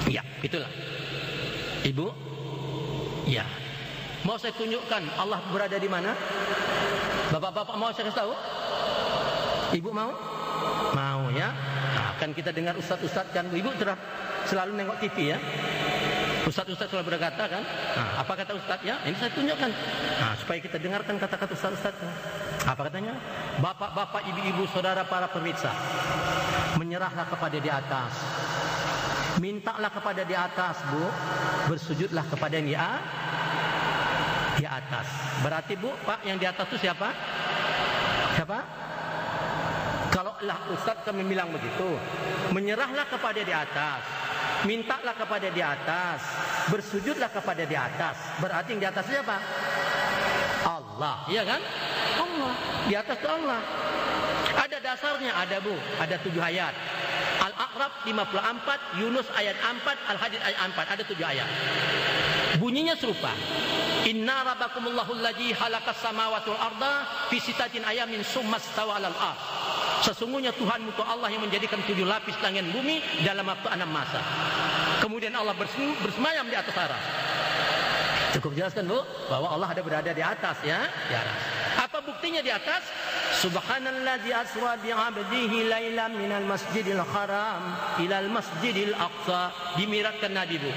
Ya, itulah Ibu. Ya, mau saya tunjukkan Allah berada di mana? Bapak-bapak mau saya kasih tahu? Ibu mau? Mau ya? Nah, kan kita dengar ustaz-ustaz kan, Ibu selalu nengok TV ya. Ustaz-ustaz selalu berkata kan. Nah, apa kata ustaz ya? Ini saya tunjukkan. Nah, supaya kita dengarkan kata-kata ustaz-ustaz. Apa katanya? Bapak-bapak, ibu-ibu, saudara para pemirsa, menyerahlah kepada di atas. Mintalah kepada di atas, Bu. Bersujudlah kepada yang di atas. Berarti Bu, Pak, yang di atas itu siapa? Siapa? Kalau lah Ustaz kami bilang begitu, menyerahlah kepada di atas, mintalah kepada di atas, bersujudlah kepada di atas. Berarti yang di atas siapa? Allah, iya kan? Allah. Di atas itu Allah. Ada dasarnya, ada Bu, ada 7 ayat. Al-A'raf 54, Yunus ayat 4, Al-Hadid ayat 4, ada 7 ayat. Bunyinya serupa. Inna rabbakumullahu alladzi khalaqas samawati wal arda fi sittatin ayamin tsumma stawa 'alal 'arsy. Sesungguhnya Tuhanmu itu Allah yang menjadikan 7 lapis langit bumi dalam waktu 6 masa. Kemudian Allah bersemayam di atas aras. Cukup jelaskan Bu, bahwa Allah ada berada di atas ya, di atas. Apa buktinya di atas? Subhanalladzi asra bi 'abdihi lailan minal masjidil haram ilal masjidil aqsa. Dimiratkan Nabi Bu,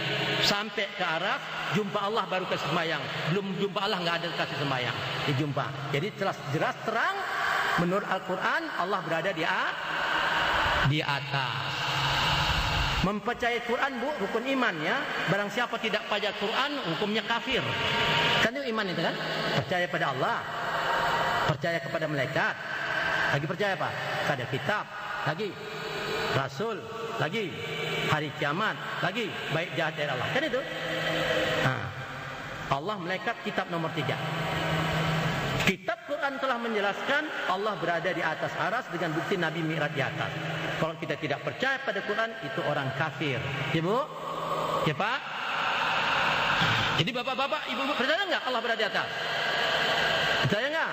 sampai ke aras, jumpa Allah baru ke sembahyang. Belum jumpa Allah enggak ada kasih sembahyang. Dijumpa. Jadi jelas terang menurut Al-Qur'an Allah berada di atas. Mempercayai Quran Bu, rukun iman ya. Barang siapa tidak percaya Quran, hukumnya kafir. Kan itu iman itu kan? Percaya pada Allah, percaya kepada malaikat, lagi percaya apa? Pada kitab, lagi Rasul, lagi hari kiamat, lagi baik jahat dari Allah. Kan itu? Nah, Allah, malaikat, kitab nomor 3. Kitab Quran telah menjelaskan Allah berada di atas aras dengan bukti Nabi Mi'raj di atas. Kalau kita tidak percaya pada Quran, itu orang kafir. Ya Bu? Ya Pak? Jadi bapak-bapak, ibu-ibu, percaya nggak Allah berada di atas? Percaya nggak?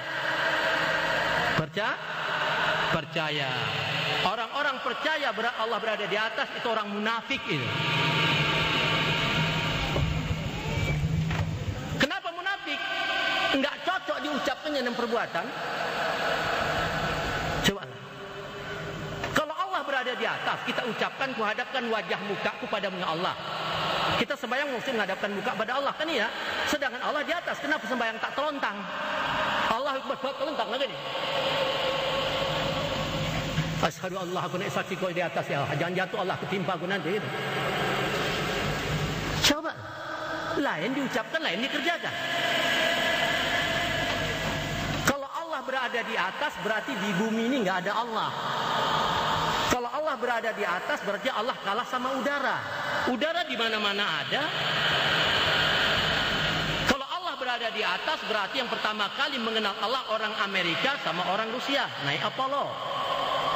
Percaya. Orang-orang percaya Allah berada di atas itu orang munafik itu. Kenapa munafik? Enggak cocok diucapkannya dengan perbuatan. Coba. Kalau Allah berada di atas, kita ucapkan, kuhadapkan wajah mukaku pada Allah. Kita sembahyang mesti menghadapkan muka pada Allah kan ya. Sedangkan Allah di atas, kenapa sembahyang tak telontang? Allah Akbar telontang lagi nih. Asyhadu an la ilaha illallah, saksi kau di atas ya. Jangan jatuh Allah ketimpa aku nanti gitu. Coba. Lain diucapkan, lain dikerjakan. Kalau Allah berada di atas, berarti di bumi ini nggak ada Allah. Kalau Allah berada di atas, berarti Allah kalah sama udara. Udara di mana-mana ada. Kalau Allah berada di atas, berarti yang pertama kali mengenal Allah orang Amerika sama orang Rusia, naik Apollo.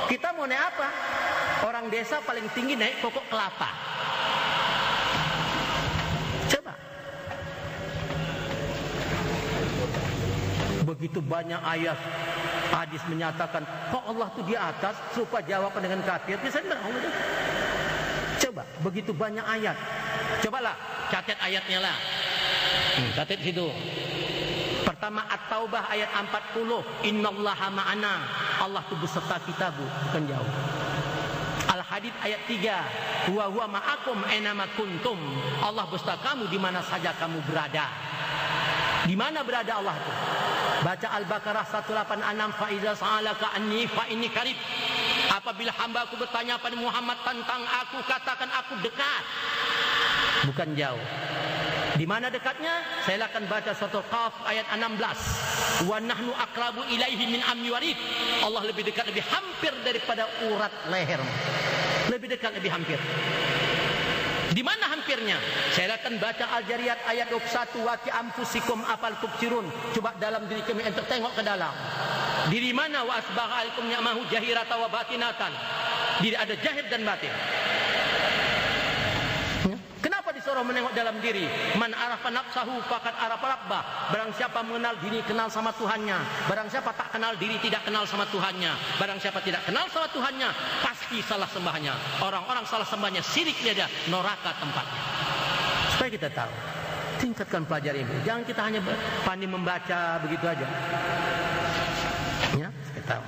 Kita mau naik apa? Orang desa paling tinggi naik pokok kelapa. Coba. Begitu banyak ayat hadis menyatakan kok Allah itu di atas, serupa jawaban dengan kafir. Bisa benar Allah itu. Coba, begitu banyak ayat. Cobalah, catat ayatnya lah. Catat situ. Pertama At-Taubah ayat 40. Innallaha ma'ana. Allah itu beserta kita Bu, bukan jauh. Al-Hadid ayat 3. Huwa ma'akum aina kuntum. Allah beserta kamu di mana saja kamu berada. Di mana berada Allah itu? Baca Al-Baqarah 186. Fa iza sa'alaka anni fa inni qarib. Apabila hamba-Ku bertanya pada Muhammad tentang aku, katakan aku dekat, bukan jauh. Di mana dekatnya? Saya akan baca surah Qaf ayat 16. Wa nahnu aqrabu ilaihi min ammi warid. Allah lebih dekat, lebih hampir daripada urat lehermu. Lebih dekat, lebih hampir. Di mana hampirnya? Saya akan baca Al-Jariyat ayat 21. Wa fi anfusikum afal tubsirun. Coba dalam diri kami untuk tengok ke dalam. Diri mana? Wa asbagha alaikum ni'amahu jahiratan wa batinatan. Diri ada jahir dan batin. Kenapa disuruh menengok dalam diri? Man arafa nafsahu faqad arafa rabbah. Barang siapa mengenal diri, kenal sama Tuhannya. Barang siapa tak kenal diri, tidak kenal sama Tuhannya. Barang siapa tidak kenal sama Tuhannya, pasti salah sembahnya. Orang-orang salah sembahnya, syirik dia, neraka tempatnya. Supaya kita tahu, tingkatkan pelajari ini. Jangan kita hanya pandai membaca begitu aja. Ya, saya tahu.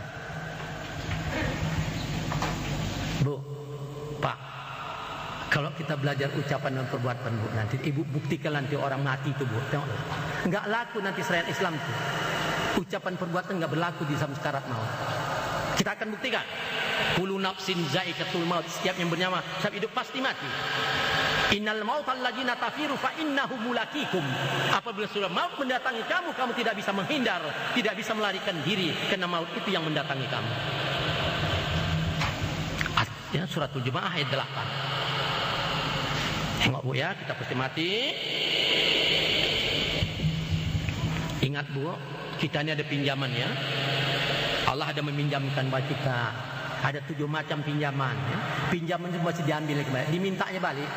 Bu, Pak, kalau kita belajar ucapan dan perbuatan, Bu, nanti Ibu buktikan nanti orang mati itu, Bu. Tengoklah. Enggak laku nanti syariat Islam itu. Ucapan perbuatan enggak berlaku di zaman sekarat maut. Kita akan buktikan. Kullu nafsin za'iqatul maut. Setiap yang bernyawa, setiap hidup pasti mati. Innal mautal ladzina tafiru fa innahu mulaqikum. Apabila sudah maut mendatangi kamu, kamu tidak bisa menghindar, tidak bisa melarikan diri, karena maut itu yang mendatangi kamu. Ya, suratul Jumu'ah ayat 8. Tengok, Bu, ya, kita pasti mati. Ingat, Bu, kita ini ada pinjaman, ya. Allah ada meminjamkan buat kita. Ada 7 macam pinjaman, ya. Pinjaman itu masih diambil kembali, dimintanya balik,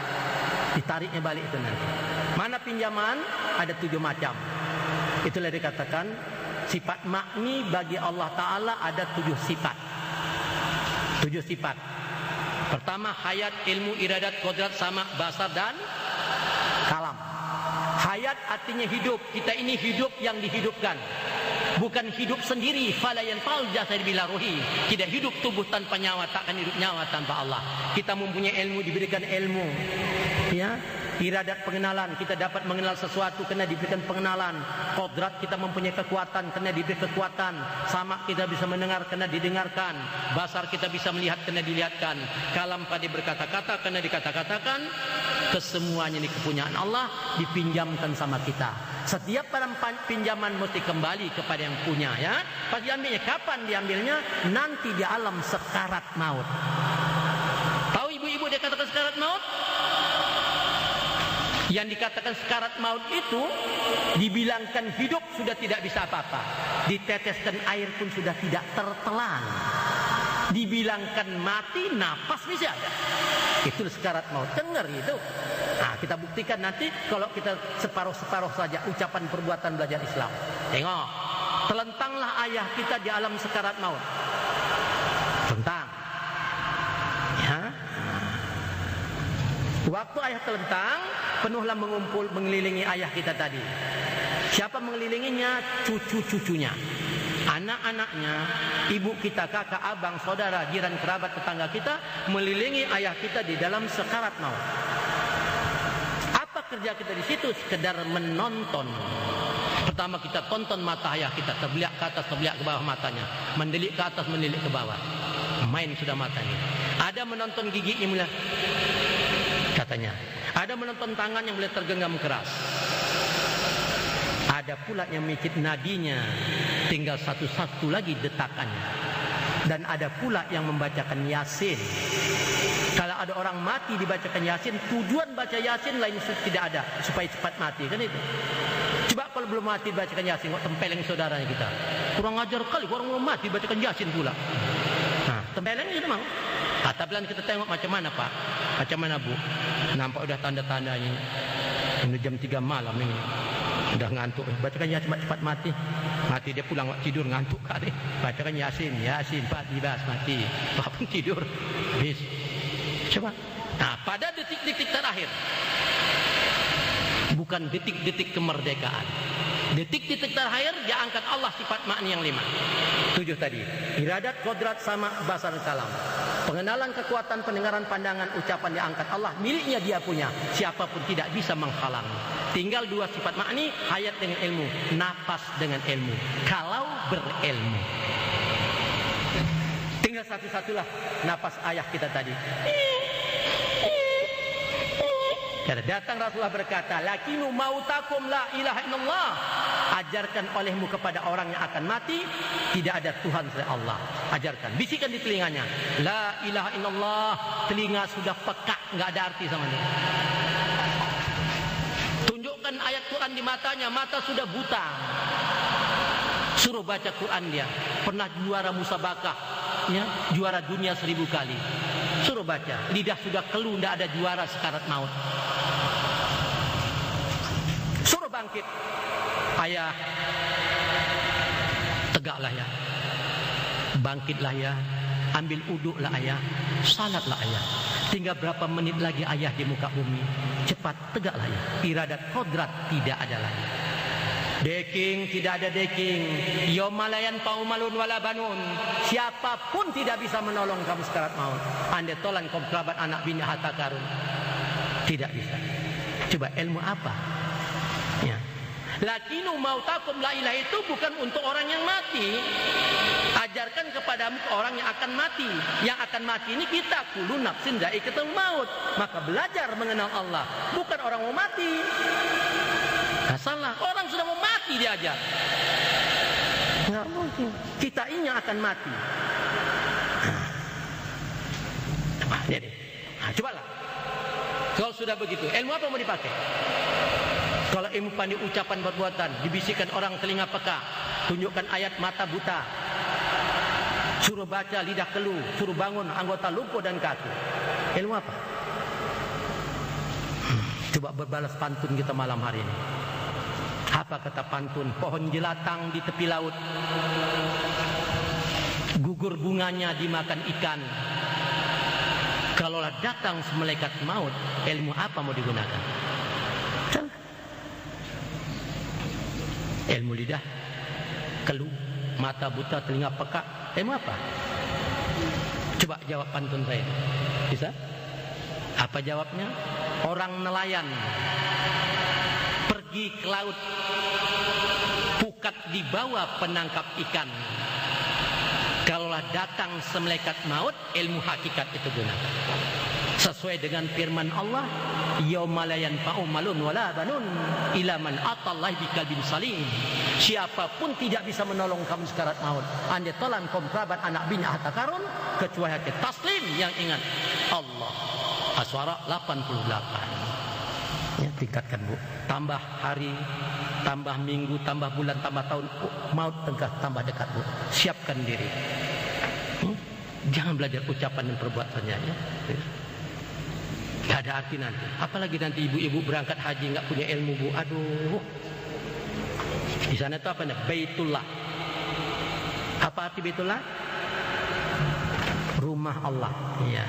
ditariknya balik itu nanti. Mana pinjaman? Ada 7 macam. Itulah dikatakan sifat makni bagi Allah Ta'ala ada 7 sifat. 7 sifat. Pertama, hayat, ilmu, iradat, kodrat, sama, basar, dan kalam. Hayat artinya hidup. Kita ini hidup yang dihidupkan. Bukan hidup sendiri. Fala yanfa'ul jasad bila ruhi. Tidak hidup tubuh tanpa nyawa, takkan hidup nyawa tanpa Allah. Kita mempunyai ilmu, diberikan ilmu. Ya, iradat pengenalan, kita dapat mengenal sesuatu karena diberikan pengenalan. Kodrat, kita mempunyai kekuatan karena diberi kekuatan. Sama, kita bisa mendengar karena didengarkan. Basar, kita bisa melihat karena dilihatkan. Kalam, pada berkata-kata karena dikata-katakan. Kesemuanya ini kepunyaan Allah, dipinjamkan sama kita. Setiap barang pinjaman mesti kembali kepada yang punya, ya. Pas diambilnya, kapan diambilnya? Nanti di alam sekarat maut. Tahu ibu-ibu dia katakan sekarat maut? Yang dikatakan sekarat maut itu dibilangkan hidup sudah tidak bisa apa-apa. Diteteskan air pun sudah tidak tertelan. Dibilangkan mati, napas bisa ada. Itu sekarat maut. Dengar itu. Nah, kita buktikan nanti kalau kita separuh-separuh saja ucapan perbuatan belajar Islam. Tengok. Telentanglah ayah kita di alam sekarat maut. Telentang. Ya. Waktu ayah telentang, penuhlah mengumpul mengelilingi ayah kita tadi. Siapa mengelilinginya? Cucu-cucunya, anak-anaknya, ibu kita, kakak, abang, saudara, jiran, kerabat, tetangga kita mengelilingi ayah kita di dalam sekarat maut. Apa kerja kita di situ? Sekedar menonton. Pertama kita tonton mata ayah kita, terbeliak ke atas, terbeliak ke bawah matanya, mendelik ke atas, mendelik ke bawah. Main sudah matanya. Ada menonton giginya mulai, katanya. Ada menonton tangan yang mulai tergenggam keras. Ada pula yang mikir nadinya, tinggal satu-satu lagi detakannya. Dan ada pula yang membacakan Yasin. Kalau ada orang mati dibacakan Yasin, tujuan baca Yasin lain tidak ada, supaya cepat mati, kan itu. Coba kalau belum mati bacakan Yasin, kok tempeleng saudaranya kita. Kurang ajar kali, orang belum mati bacakan Yasin pula. Nah, tempeleng itu memang. Tapi kita tengok macam mana, Pak? Macam mana, Bu? Nampak udah tanda-tandanya. Ini jam 3 malam ini. Sudah ngantuk. Bacakan Yasin cepat mati. Mati dia pulang tidur ngantuk kali. Bacakan Yasin, Pak dibas mati. Pak pun tidur. Habis. Coba. Nah, pada detik-detik terakhir. Bukan detik-detik kemerdekaan. Detik-detik terakhir dia angkat Allah sifat makni yang 5. 7 tadi. Iradat, kodrat, sama, basar, kalam. Pengenalan, kekuatan, pendengaran, pandangan, ucapan diangkat Allah. Miliknya dia punya. Siapapun tidak bisa menghalang. Tinggal 2 sifat makni. Hayat dengan ilmu. Napas dengan ilmu. Kalau berilmu. Tinggal satu-satulah napas ayah kita tadi. Datang Rasulullah berkata, lakinu mautakum la ilaha illallah. Ajarkan olehmu kepada orang yang akan mati, tidak ada Tuhan selain Allah. Ajarkan, bisikan di telinganya, la ilaha illallah. Telinga sudah peka, nggak ada arti sama dia. Tunjukkan ayat Quran di matanya, mata sudah buta. Suruh baca Quran dia. Pernah juara musabakah, ya, juara dunia 1000 kali. Suruh baca, lidah sudah keluh, tidak ada juara sekarat maut. Suruh bangkit, ayah, tegaklah ya, bangkitlah ya, ambil uduklah ayah, salatlah ayah. Tinggal berapa menit lagi ayah di muka bumi, cepat tegaklah ya. Iradat kodrat tidak ada lagi. Deking tidak ada deking. Yomalayan paumalun wala banun. Siapapun tidak bisa menolong kamu sekarat maut. Anda tolan kaum kerabat anak bini harta karun. Tidak bisa. Coba ilmu apa? Ya. Lakinu mautakum la ilaha itu bukan untuk orang yang mati. Ajarkan kepadamu orang yang akan mati. Yang akan mati ini kita, kullu nafsin dha'iqatul maut. Maka belajar mengenal Allah, bukan orang mau mati. Nah, salah, orang sudah mau mati diajar. Nggak mungkin. Kita ini yang akan mati. Nah, jadi, cobalah. Kalau sudah begitu, ilmu apa mau dipakai? Kalau ilmu pandai ucapan perbuatan, dibisikkan orang telinga peka, tunjukkan ayat mata buta, suruh baca lidah keluh, suruh bangun anggota lumpuh dan kaku. Ilmu apa? Coba berbalas pantun kita malam hari ini. Apa kata pantun? Pohon jelatang di tepi laut, gugur bunganya dimakan ikan. Kalaulah datang malaikat maut, ilmu apa mau digunakan? Ilmu lidah keluh, mata buta, telinga peka, ilmu apa? Coba jawab pantun saya. Bisa? Apa jawabnya? Orang nelayan pergi ke laut, pukat dibawa penangkap ikan. Kalaulah datang semalaikat maut, ilmu hakikat itu gunakan. Sesuai dengan firman Allah, yauma la yanfa'u malun wala banun illa man atallahi biqalbin salim. Siapapun tidak bisa menolong kamu sekarat maut. Anda tolan kaum kerabat anak bini harta karun kecuali hati taslim yang ingat Allah. Aswara 88. Ya, tingkatkan Bu. Tambah hari, tambah minggu, tambah bulan, tambah tahun, maut tambah dekat Bu. Siapkan diri. Jangan belajar ucapan dan perbuatannya ya. Gak ada arti nanti. Apalagi nanti ibu-ibu berangkat haji nggak punya ilmu Bu. Aduh. Di sana itu apa nih? Baitullah. Apa arti Baitullah? Rumah Allah. Iya.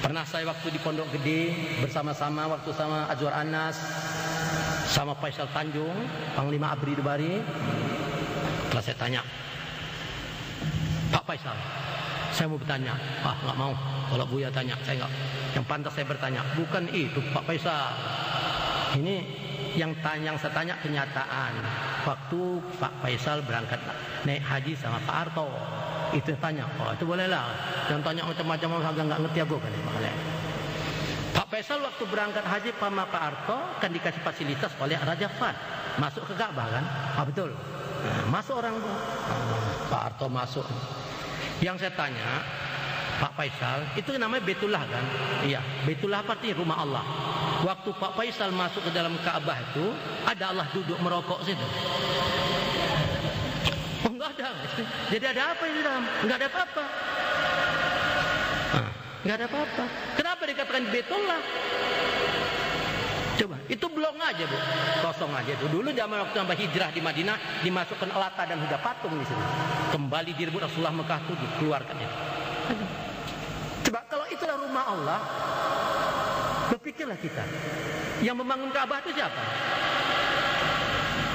Pernah saya waktu di Pondok Gede bersama-sama waktu sama Azwar Anas, sama Faisal Tanjung, Panglima Abri Debari. Setelah saya tanya, Pak Faisal, saya mau bertanya. Ah, nggak mau. Kalau Buya tanya, saya nggak. Yang pantas saya bertanya, bukan itu Pak Faisal. Ini yang saya tanya kenyataan. Waktu Pak Faisal berangkat naik haji sama Pak Harto, itu tanya, oh itu bolehlah. Jangan tanya macam-macam, agak nggak ngerti aku kan. Pak Faisal waktu berangkat haji sama Pak Harto kan dikasih fasilitas oleh Raja Fahd masuk ke Ka'bah kan? Ah betul. Nah, masuk orang Pak Harto masuk. Yang saya tanya, Pak Faisal, itu namanya Baitullah kan? Iya, Baitullah artinya rumah Allah. Waktu Pak Faisal masuk ke dalam Ka'bah itu, ada Allah duduk merokok situ. Oh enggak ada. Jadi ada apa di dalam? Enggak ada apa-apa. Enggak ada apa-apa. Kenapa dikatakan Baitullah? Coba, itu blong aja Bu, kosong aja itu. Dulu zaman waktu sampai hijrah di Madinah, dimasukkan alata dan sudah patung di sini. Kembali direbut Rasulullah Mekah itu dikeluarkan itu. Coba kalau itulah rumah Allah, berpikirlah kita. Yang membangun Ka'bah itu siapa?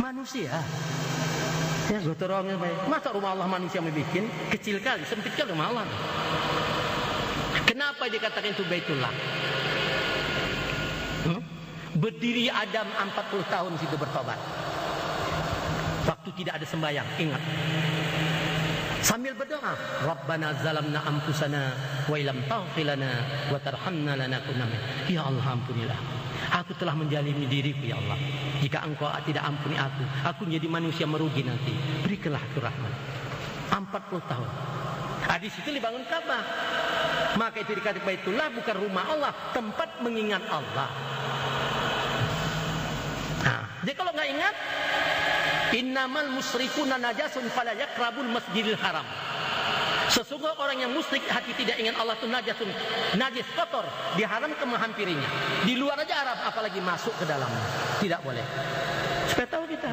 Manusia. Ya, gotorongnya baik. Masa rumah Allah manusia membikin kecil kali, sempit kali rumah Allah. Kenapa dikatakan itu Baitullah? Berdiri Adam 40 tahun situ bertobat. Waktu tidak ada sembahyang, ingat. Sambil berdoa, Rabbana zalamna anfusana wa illam taghfir lana wa tarhamna lanakunanna. Ya Allah ampunilah. Aku telah menjalimi diriku ya Allah. Jika engkau tidak ampuni aku menjadi manusia merugi nanti. Berikanlah aku rahmat. 40 tahun. Di situ dibangun Ka'bah. Maka itu dikatakan Baitullah bukan rumah Allah, tempat mengingat Allah. Jadi kalau nggak ingat, innamal musyrikuna najasun fala yaqrabul masjidil haram. Sesungguhnya orang yang musyrik hati tidak ingat Allah itu najasun, najis kotor, diharamkan menghampirinya. Di luar aja Arab, apalagi masuk ke dalamnya. Tidak boleh. Supaya tahu kita.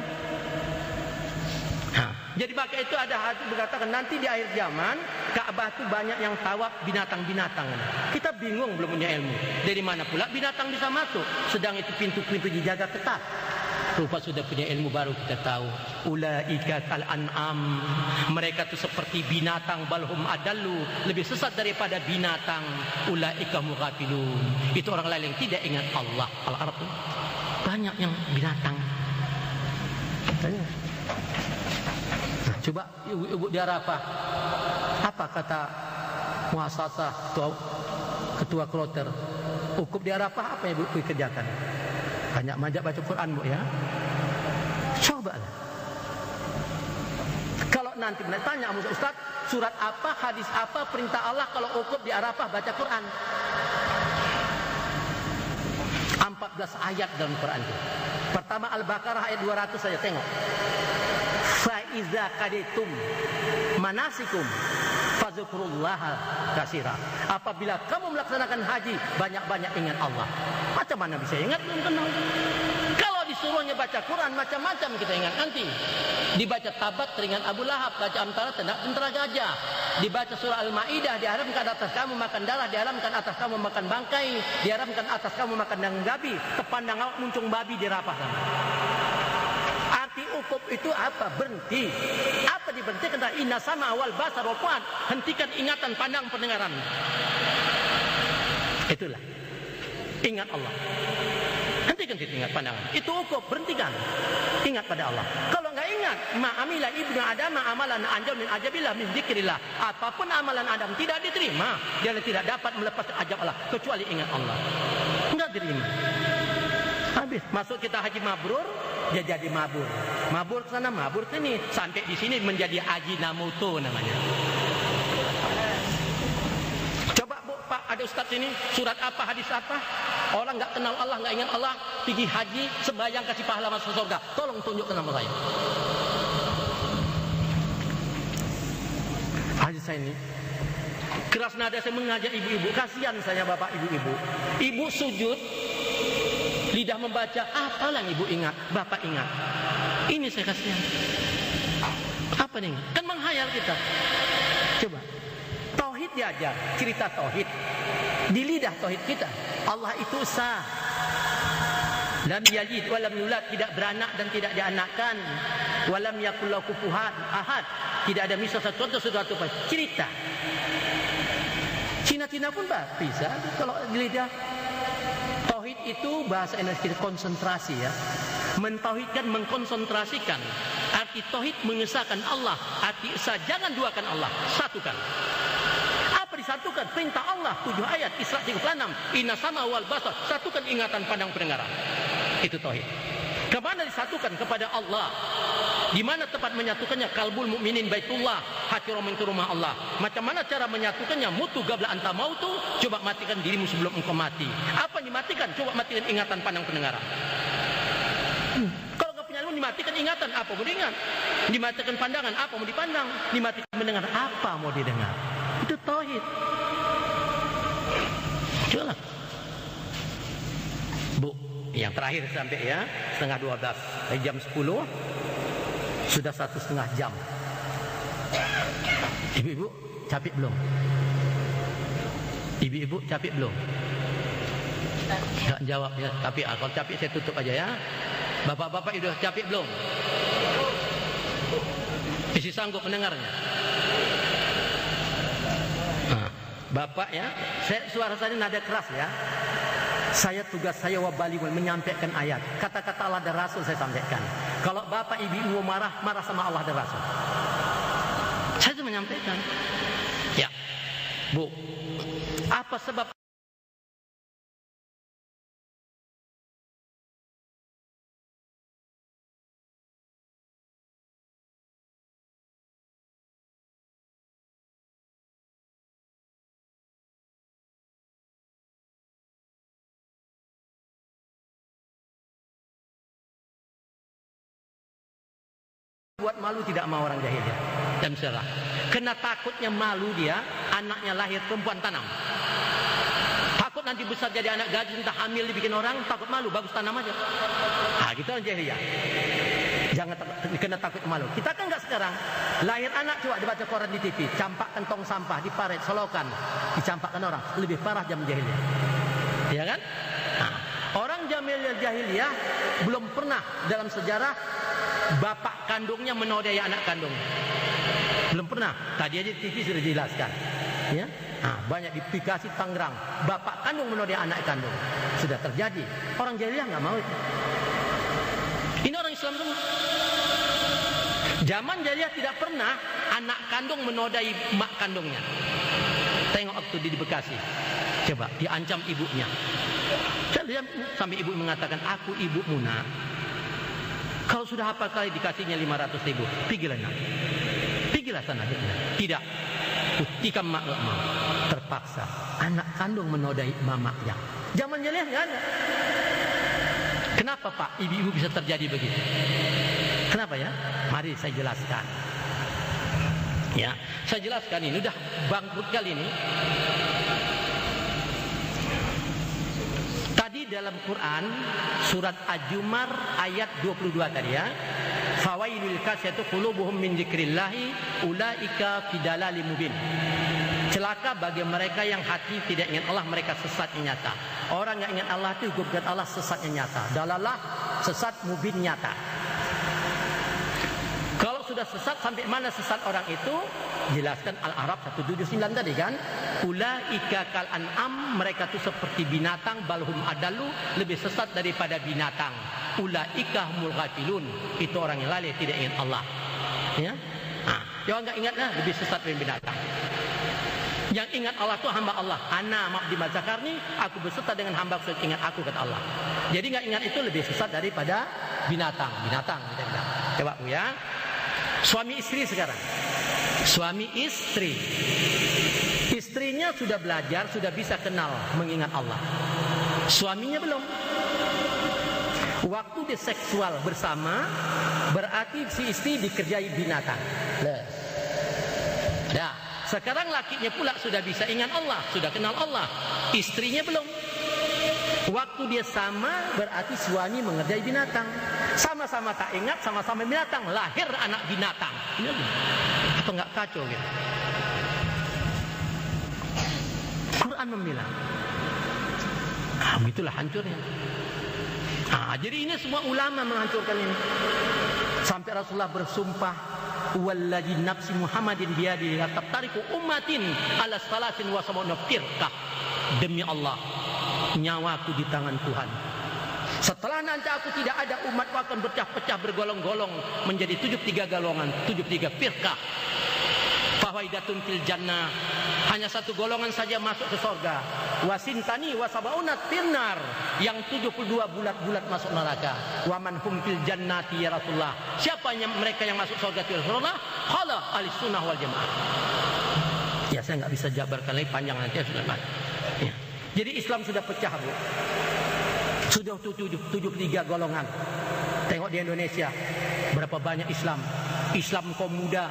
Jadi maka itu ada hadis berkatakan nanti di akhir zaman Ka'bah itu banyak yang tawaf binatang-binatang. Kita bingung belum punya ilmu. Dari mana pula binatang bisa masuk? Sedang itu pintu-pintu dijaga ketat. Rupa sudah punya ilmu baru kita tahu. Ulaika al-an'am. Mereka itu seperti binatang, balhum adallu, lebih sesat daripada binatang. Ulaika mughafilun. Itu orang lain yang tidak ingat Allah. Al-Arab banyak yang binatang. Coba ibu-ibu di Arafah, apa kata muasasah ketua kloter? Ukuf di Arafah apa yang ibu kerjakan? Banyak majak baca Quran bu ya. Coba lah. Kalau nanti tanya Ustaz, surat apa, hadis apa, perintah Allah kalau ukuf di Arafah baca Quran? 14 ayat dalam Quran itu. Pertama Al-Baqarah ayat 200 saja, tengok. Fa'iza qaditum manasikum fazkurullaha katsira. Apabila kamu melaksanakan haji, banyak-banyak ingat Allah. Macam mana bisa ingat? Belum kenal. Kalau disuruhnya baca Quran, macam-macam kita ingat nanti. Dibaca Tabat teringat Abu Lahab, baca Amtara tentara gajah. Dibaca surah Al-Maidah, diharamkan atas kamu makan darah, diharamkan atas kamu makan bangkai, diharamkan atas kamu makan daging babi, kepandang awak muncung babi di Rafah sana. Arti ukuf itu apa? Berhenti. Apa diberhentikan? Inna sama wal basar wal fuad. Hentikan ingatan, pandang, pendengaran. Itulah. Ingat Allah. Hentikan ingat pandangan. Itu ukuf, berhentikan. Ingat pada Allah. Kalau enggak ingat, ma'amila ibnu Adam amalan anjam min ajabillah min dzikrillah. Apapun amalan Adam tidak diterima. Dia tidak dapat melepaskan ajab Allah kecuali ingat Allah. Enggak diterima. Habis masuk kita haji mabrur, dia jadi mabur. Mabur ke sana, mabur ke sini, sampai di sini menjadi ajinomoto namanya. Coba Bu, Pak, ada ustaz ini, surat apa, hadis apa? Orang nggak kenal Allah, nggak ingat Allah, pergi haji, sembahyang kasih pahala masuk surga. Tolong tunjukkan nama saya. Hadis saya ini keras nada saya mengajak ibu-ibu, kasihan saya bapak ibu-ibu. Ibu sujud, lidah membaca, apalah yang ibu ingat, bapak ingat. Ini saya kasihan. Apa nih? Kan menghayal kita. Coba. Tauhid diajar, cerita tauhid. Di lidah tauhid kita, Allah itu esa. Lam yalid walam yulad, tidak beranak dan tidak dianakkan. Walam yakul lahu kufuwan ahad, tidak ada misal sesuatu apa. Cerita. Cina-Cina pun bisa kalau di lidah. Tauhid itu bahasa Indonesia konsentrasi ya. Mentauhidkan, mengkonsentrasikan. Arti tauhid mengesahkan Allah. Arti esa jangan duakan Allah, satukan. Apa disatukan? Perintah Allah 7 ayat Isra 36. Inna sama wal basar, satukan ingatan, pandang, pendengaran. Itu tauhid. Kemana disatukan? Kepada Allah. Di mana tempat menyatukannya? Qalbul mukminin baitullah, hati orang itu rumah Allah. Macam mana cara menyatukannya? Mutu gabla anta mautu, coba matikan dirimu sebelum engkau mati. Apa yang dimatikan? Coba matikan ingatan, pandang, pendengaran. Kalau enggak punya ilmu, dimatikan ingatan, apa mau diingat? Dimatikan pandangan, apa mau dipandang? Dimatikan mendengar, apa mau didengar? Itu tauhid. Coba. Bu, yang terakhir sampai ya, setengah 12. Dari jam 10 sudah 1,5 jam. Ibu-ibu capek belum? Ibu-ibu capek belum? Enggak jawab ya, tapi kalau capek saya tutup aja ya. Bapak-bapak sudah capek belum? Masih sanggup mendengarnya? Bapak ya, suara saya nada keras ya. Tugas saya wabali menyampaikan ayat. Kata-kata Allah dan Rasul saya sampaikan. Kalau bapak ibu marah sama Allah dan Rasul. Saya itu menyampaikan. Ya, Bu, apa sebab buat malu tidak mau orang jahiliyah dan salah. Kena takutnya malu dia, anaknya lahir perempuan tanam. Takut nanti besar jadi anak gadis, entah hamil dibikin orang, takut malu, bagus tanam aja. Ah, gitu orang jahiliyah. Jangan kena takut malu. Kita kan enggak sekarang. Lahir anak coba dibaca koran di TV, campakkan tong sampah, diparet, solokan, dicampakkan orang. Lebih parah zaman jahiliyah. Ya kan? Nah, orang jahiliyah belum pernah dalam sejarah bapak kandungnya menodai anak kandung. Belum pernah. Tadi aja TV sudah dijelaskan. Ya. Nah, banyak di aplikasi Tangerang, bapak kandung menodai anak kandung. Sudah terjadi. Orang jahiliyah enggak mau itu. Ini orang Islam semua. Zaman jahiliyah tidak pernah anak kandung menodai mak kandungnya. Tengok waktu di Bekasi. Coba diancam ibunya. Sampai ibu mengatakan, aku ibumu nak. Kalau sudah hafal kali dikasihnya 500.000, pergilah nak. Pergilah sana. Tidak. Buktikan mak gak mau. Terpaksa. Anak kandung menodai mamanya. Zaman jahiliyah nggak ada. Kenapa Pak ibu-ibu bisa terjadi begitu? Kenapa ya? Mari saya jelaskan. Ya, saya jelaskan ini udah bangkrut kali ini. Tadi dalam Quran surat Az-Zumar ayat 22 tadi ya. Fawailul kasyatu qulubuhum min dzikrillahi ulaika fi dalalin mubin. Celaka bagi mereka yang hati tidak ingat Allah, mereka sesatnya nyata. Orang yang ingat Allah itu hukum Allah sesatnya nyata. Dalalah sesat mubin nyata. Kalau sudah sesat sampai mana sesat orang itu? Jelaskan Al-A'raf 179 tadi kan. Ulaika kal an'am, mereka itu seperti binatang, balhum adalu, lebih sesat daripada binatang. Ulaika humul ghafilun, itu orang yang lalai tidak ingat Allah. Ya. Nah, yang enggak ingatlah lebih sesat dari binatang. Yang ingat Allah itu hamba Allah. Ana ma'abdi mazakarni, aku berserta dengan hamba aku ingat aku kata Allah. Jadi enggak ingat itu lebih sesat daripada binatang. Binatang. Coba Bu ya. Suami istri sekarang. Suami istri. Istrinya sudah belajar, sudah bisa kenal mengingat Allah. Suaminya belum. Waktu dia seksual bersama, berarti si istri dikerjai binatang. Dah. Sekarang lakinya pula sudah bisa ingat Allah, sudah kenal Allah. Istrinya belum. Waktu dia sama, berarti suami mengerjai binatang. Sama-sama tak ingat, sama-sama binatang. Lahir anak binatang. Apa enggak kacau gitu? Quran membilang. Itulah hancurnya. Jadi ini semua ulama menghancurkan ini. Sampai Rasulullah bersumpah, "Wallazi nafsi Muhammadin biyadihi la taftariqu ummatin ala salasin wa sab'una firqah." Demi Allah, nyawaku di tangan Tuhan. Setelah nanti aku tidak ada, umatku akan berpecah-pecah bergolong-golong menjadi 73 golongan, 73 firqah. Fawaidatun fil jannah, hanya satu golongan saja masuk ke surga. Wasintani wasabaunat finnar, yang 72 bulat-bulat masuk neraka. Waman hum fil jannati ya Rasulullah, siapa yang mereka yang masuk surga ya Rasulullah? Qala ahli sunnah wal jamaah. Ya saya nggak bisa jabarkan lagi, panjang nanti sudah mati. Ya. Jadi Islam sudah pecah Bu. Sudah 73 golongan. Tengok di Indonesia berapa banyak Islam. Islam kaum muda,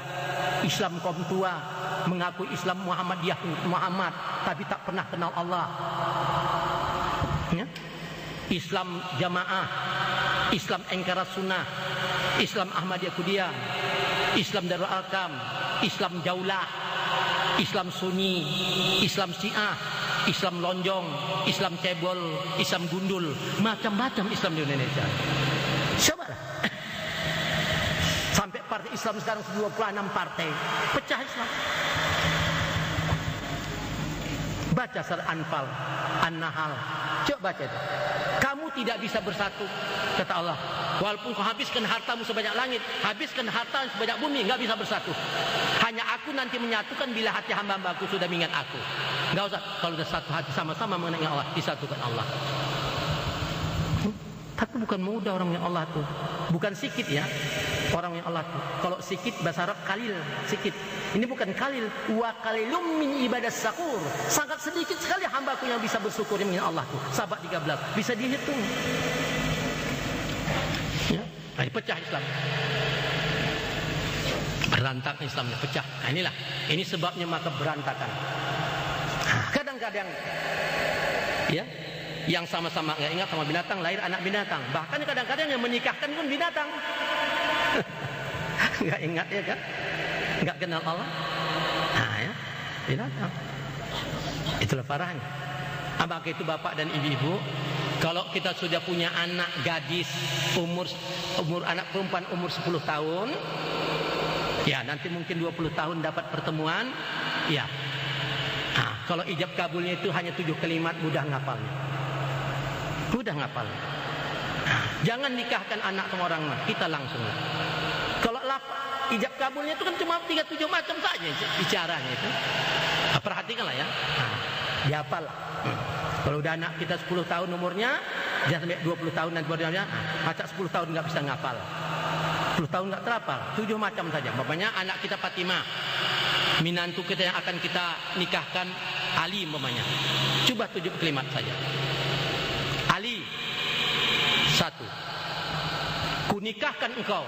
Islam kaum tua, mengaku Islam Muhammadiyah Muhammad, tapi tak pernah kenal Allah. Ya? Islam jamaah, Islam engkara sunnah, Islam Ahmadiyah Kudiyah, Islam Darul Arkam, Islam Jaulah, Islam Sunni, Islam Syiah, Islam Lonjong, Islam Cebol, Islam Gundul, macam-macam Islam di Indonesia. Cobalah. Sampai partai Islam sekarang 26 partai. Pecah Islam. Baca surah Anfal, An-Nahl. Coba baca itu. Kamu tidak bisa bersatu, kata Allah. Walaupun kau habiskan hartamu sebanyak langit, habiskan harta sebanyak bumi, enggak bisa bersatu. Hanya aku nanti menyatukan bila hati hamba-hambaku sudah mengingat aku. Enggak usah, kalau sudah satu hati sama-sama mengenai Allah, disatukan Allah. Tapi bukan mudah orang yang Allah itu. Bukan sikit ya. Orang yang Allah itu. Kalau sikit bahasa Arab kalil, sikit. Ini bukan kalil. Wa kalilum min ibadah syakur. Sangat sedikit sekali hambaku yang bisa bersyukur dengan Allah itu. Sahabat 13. Bisa dihitung. Ya. Nah, pecah Islam. Berantakan Islamnya, pecah. Nah, ini sebabnya maka berantakan. Kadang-kadang ya, yang sama-sama nggak ingat sama binatang, lahir anak binatang. Bahkan kadang-kadang yang menikahkan pun binatang. Nggak ingat ya kan? Nggak kenal Allah. Nah ya, binatang. Itulah parahnya. Maka itu bapak dan ibu-ibu, kalau kita sudah punya anak gadis umur anak perempuan umur 10 tahun, ya nanti mungkin 20 tahun dapat pertemuan, ya. Nah, kalau ijab kabulnya itu hanya 7 kalimat, mudah ngapalnya. Mudah ngapalnya. Nah, jangan nikahkan anak sama orang mah, kita langsung. Kalau ijab kabulnya itu kan cuma 37 macam saja bicaranya itu. Nah, perhatikanlah ya. Nah, dihafal. Kalau udah anak kita 10 tahun umurnya, dia sampai 20 tahun nanti baru dia, masa 10 tahun nggak bisa ngapal. 10 tahun nggak terapal, 7 macam saja. Bapaknya anak kita Fatimah, minantu kita yang akan kita nikahkan Ali umpamanya. Coba 7 kalimat saja. Ali, 1. Kunikahkan engkau.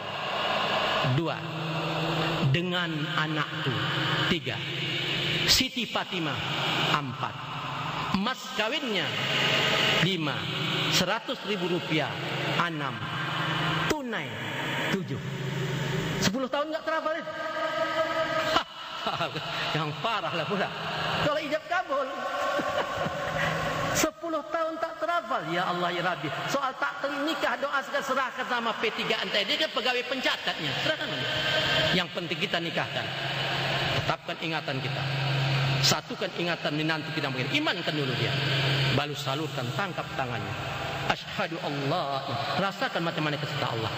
2. Dengan anakku. 3. Siti Fatimah. 4. Emas kawinnya 5. 100.000 rupiah. 6. Tunai 7. 10 tahun nggak terhafal itu. Yang parah lah pula. Kalau ijab kabul 10 tahun tak terhafal. Ya Allah ya Rabbi. Soal tak nikah doa serahkan sama P3 antai. Dia kan pegawai pencatatnya. Serahkan aja. Yang penting kita nikahkan. Tetapkan ingatan kita. Satukan ingatan menantu kita mungkin. Imankan dulu dia. Baru salurkan, tangkap tangannya. Asyhadu Allah. Rasakan macam mana kecinta Allah.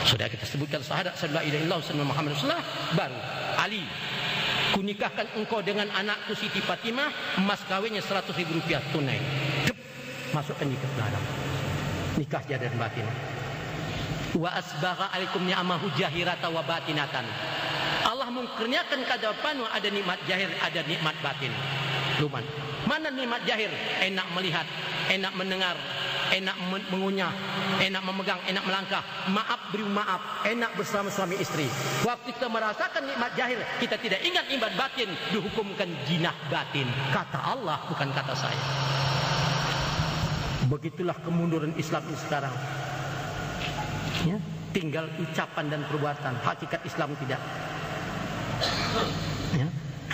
Sudah kita sebutkan syahadat sallallahu alaihi wasallam Muhammad Rasulullah. Baru Ali, kunikahkan engkau dengan anakku Siti Fatimah, emas kawinnya 100.000 rupiah tunai. Masukkan di dalam. Nikah jadan batin. Wa asbagha alaikum ni'amahu jahirata wa batinatan. Allah mengkurniakan kedepanmu ada nikmat jahir, ada nikmat batin. Luman. Mana nikmat jahir? Enak melihat, enak mendengar, enak mengunyah, enak memegang, enak melangkah, maaf beri maaf, enak bersama suami istri. Waktu kita merasakan nikmat jahir, kita tidak ingat nikmat batin, dihukumkan jinah batin. Kata Allah, bukan kata saya. Begitulah kemunduran Islam ini sekarang. Ya, tinggal ucapan dan perbuatan, hakikat Islam tidak. Ya,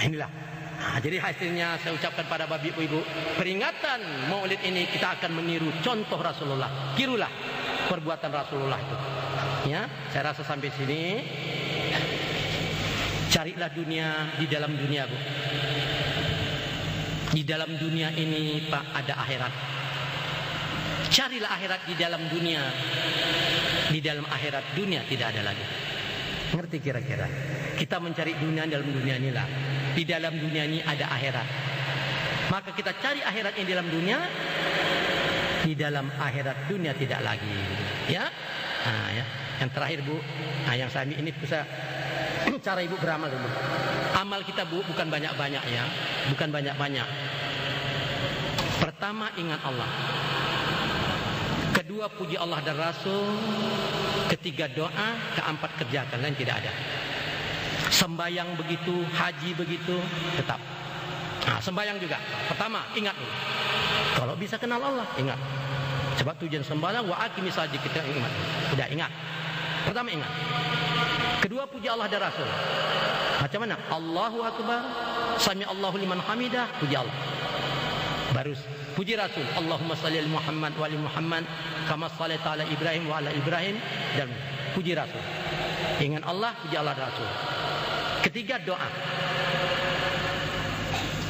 inilah. Nah, jadi hasilnya saya ucapkan pada bapak ibu, peringatan Maulid ini kita akan meniru contoh Rasulullah. Tirulah perbuatan Rasulullah itu. Ya, saya rasa sampai sini. Carilah dunia di dalam dunia, Bu. Di dalam dunia ini, Pak, ada akhirat. Carilah akhirat di dalam dunia. Di dalam akhirat dunia tidak ada lagi. Ngerti kira-kira? Kita mencari dunia dalam dunia inilah. Di dalam dunia ini ada akhirat. Maka kita cari akhirat ini dalam dunia. Di dalam akhirat dunia tidak lagi. Ya? Nah, ya. Yang terakhir, Bu. Nah, yang saya ini bisa cara Ibu beramal dulu. Amal kita, Bu, bukan banyak-banyak ya. Bukan banyak-banyak. Pertama, ingat Allah. Kedua, puji Allah dan Rasul. Ketiga, doa. Keempat, kerjakan. Lain tidak ada. Sembayang begitu, haji begitu, tetap. Nah, sembayang juga. Pertama, ingat dulu. Kalau bisa kenal Allah, ingat. Sebab tujuan sembayang, wa aqimi salat, kita ingat. Sudah ingat. Pertama ingat. Kedua, puji Allah dan Rasul. Macam mana? Allahu Akbar, sami Allahu liman hamidah, puji Allah. Baru puji Rasul. Allahumma salli ala Muhammad wa ali Muhammad kama shallaita ala Ibrahim wa ala Ibrahim, dan puji Rasul. Ingat Allah, puji Allah dan Rasul. Ketiga, doa.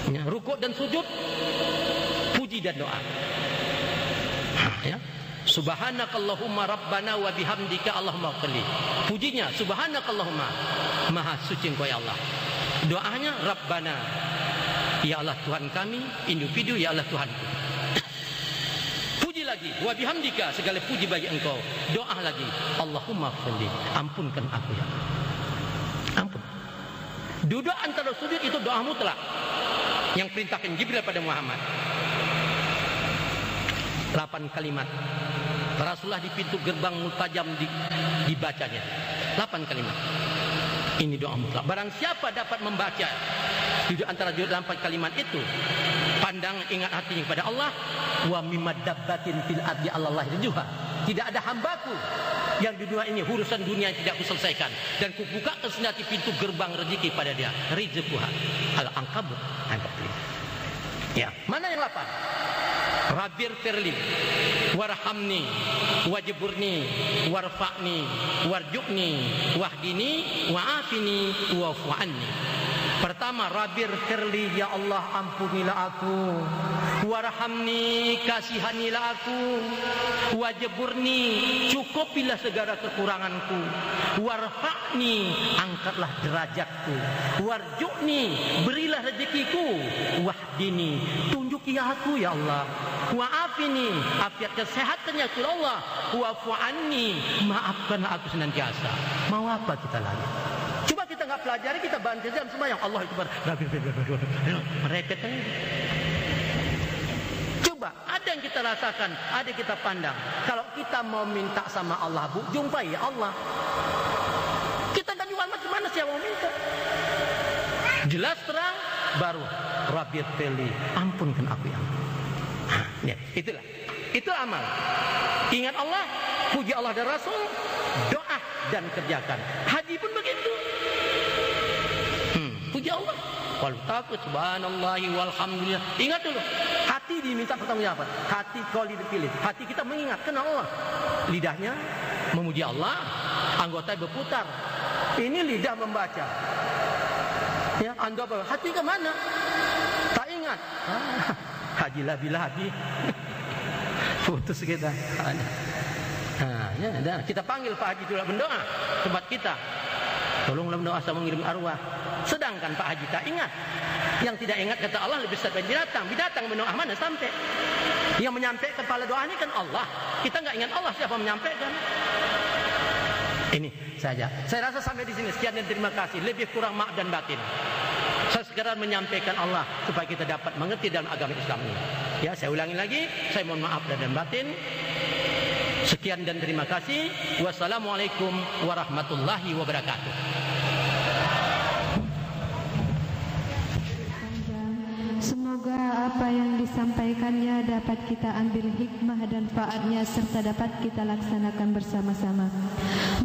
Ya, rukuk dan sujud, puji dan doa. Ya. Subhanakallahumma rabbana wa bihamdika Allahumma ighfirli. Pujinya subhanakallahumma, maha suci Engkau ya Allah. Doanya rabbana, ya Allah Tuhan kami, individu, ya Allah Tuhanku. Puji lagi, wa bihamdika, segala puji bagi Engkau. Doa lagi, Allahumma ighfirli, ampunkan aku ya Allah. Ampun. Duduk antara sujud itu doa mutlak yang perintahkan Jibril pada Muhammad. 8 kalimat. Rasulullah di pintu gerbang Multajam dibacanya. 8 kalimat. Ini doa mutlak. Barang siapa dapat membaca di antara dalam kalimat itu, pandang ingat hatinya kepada Allah, wa mimadabbatin fil ardi Allah juga. Tidak ada hambaku yang di dunia ini urusan dunia yang tidak kuselesaikan, dan kubukakan senjata pintu gerbang rezeki pada dia. Rizquha al-ankabut. Ya, mana yang 8? Rabbir firli warhamni wajburni warfa'ni warjukni wahdini wa'afini wa'fu anni. Pertama, Rabbir firli, ya Allah ampunilah aku, warhamni, kasihanilah aku, wajburni, cukupilah segala kekuranganku, warfa'ni, angkatlah derajatku, warjukni, berilah rezekiku, wahdini, tunjuki aku ya Allah, wa'afini, afiat kesehatannya ya Allah, wa'fu anni, maafkanlah aku senantiasa. Mau apa kita lagi? Coba kita nggak pelajari, kita bantu jam sembahyang Allah itu merepet aja. Coba ada yang kita rasakan, ada yang kita pandang. Kalau kita mau minta sama Allah, Bu, jumpai ya Allah. Kita nggak jual macam-mana sih yang mau minta. Jelas terang, baru Rabbir firli, ampunkan aku yang. Ya, itulah. Itu amal. Ingat Allah, puji Allah dan Rasul, doa dan kerjakan. Haji pun begitu. Puji Allah. Wal takut subhanallahi walhamdulillah. Ingat dulu, hati diminta pertanggungjawaban. Hati kali dipilih. Hati kita mengingatkan Allah. Lidahnya memuji Allah, anggota berputar. Ini lidah membaca. Ya, Anda hati ke mana? Tak ingat. Haji labi-labi. Putus kita. Ya, kita panggil Pak Haji dulu berdoa tempat kita. Tolonglah berdoa sama mengirim arwah. Sedangkan Pak Haji tak ingat. Yang tidak ingat kata Allah lebih besar dari binatang. Binatang berdoa mana sampai? Yang menyampaikan kepala doa ini kan Allah. Kita nggak ingat Allah, siapa menyampaikan? Ini saja. Saya rasa sampai di sini. Sekian dan terima kasih. Lebih kurang maaf dan batin. Saya sekedar menyampaikan Allah supaya kita dapat mengerti dalam agama Islam ini. Ya, saya ulangi lagi. Saya mohon maaf dan batin. Sekian dan terima kasih. Wassalamualaikum warahmatullahi wabarakatuh. Semoga apa yang disampaikannya dapat kita ambil hikmah dan faedahnya serta dapat kita laksanakan bersama-sama.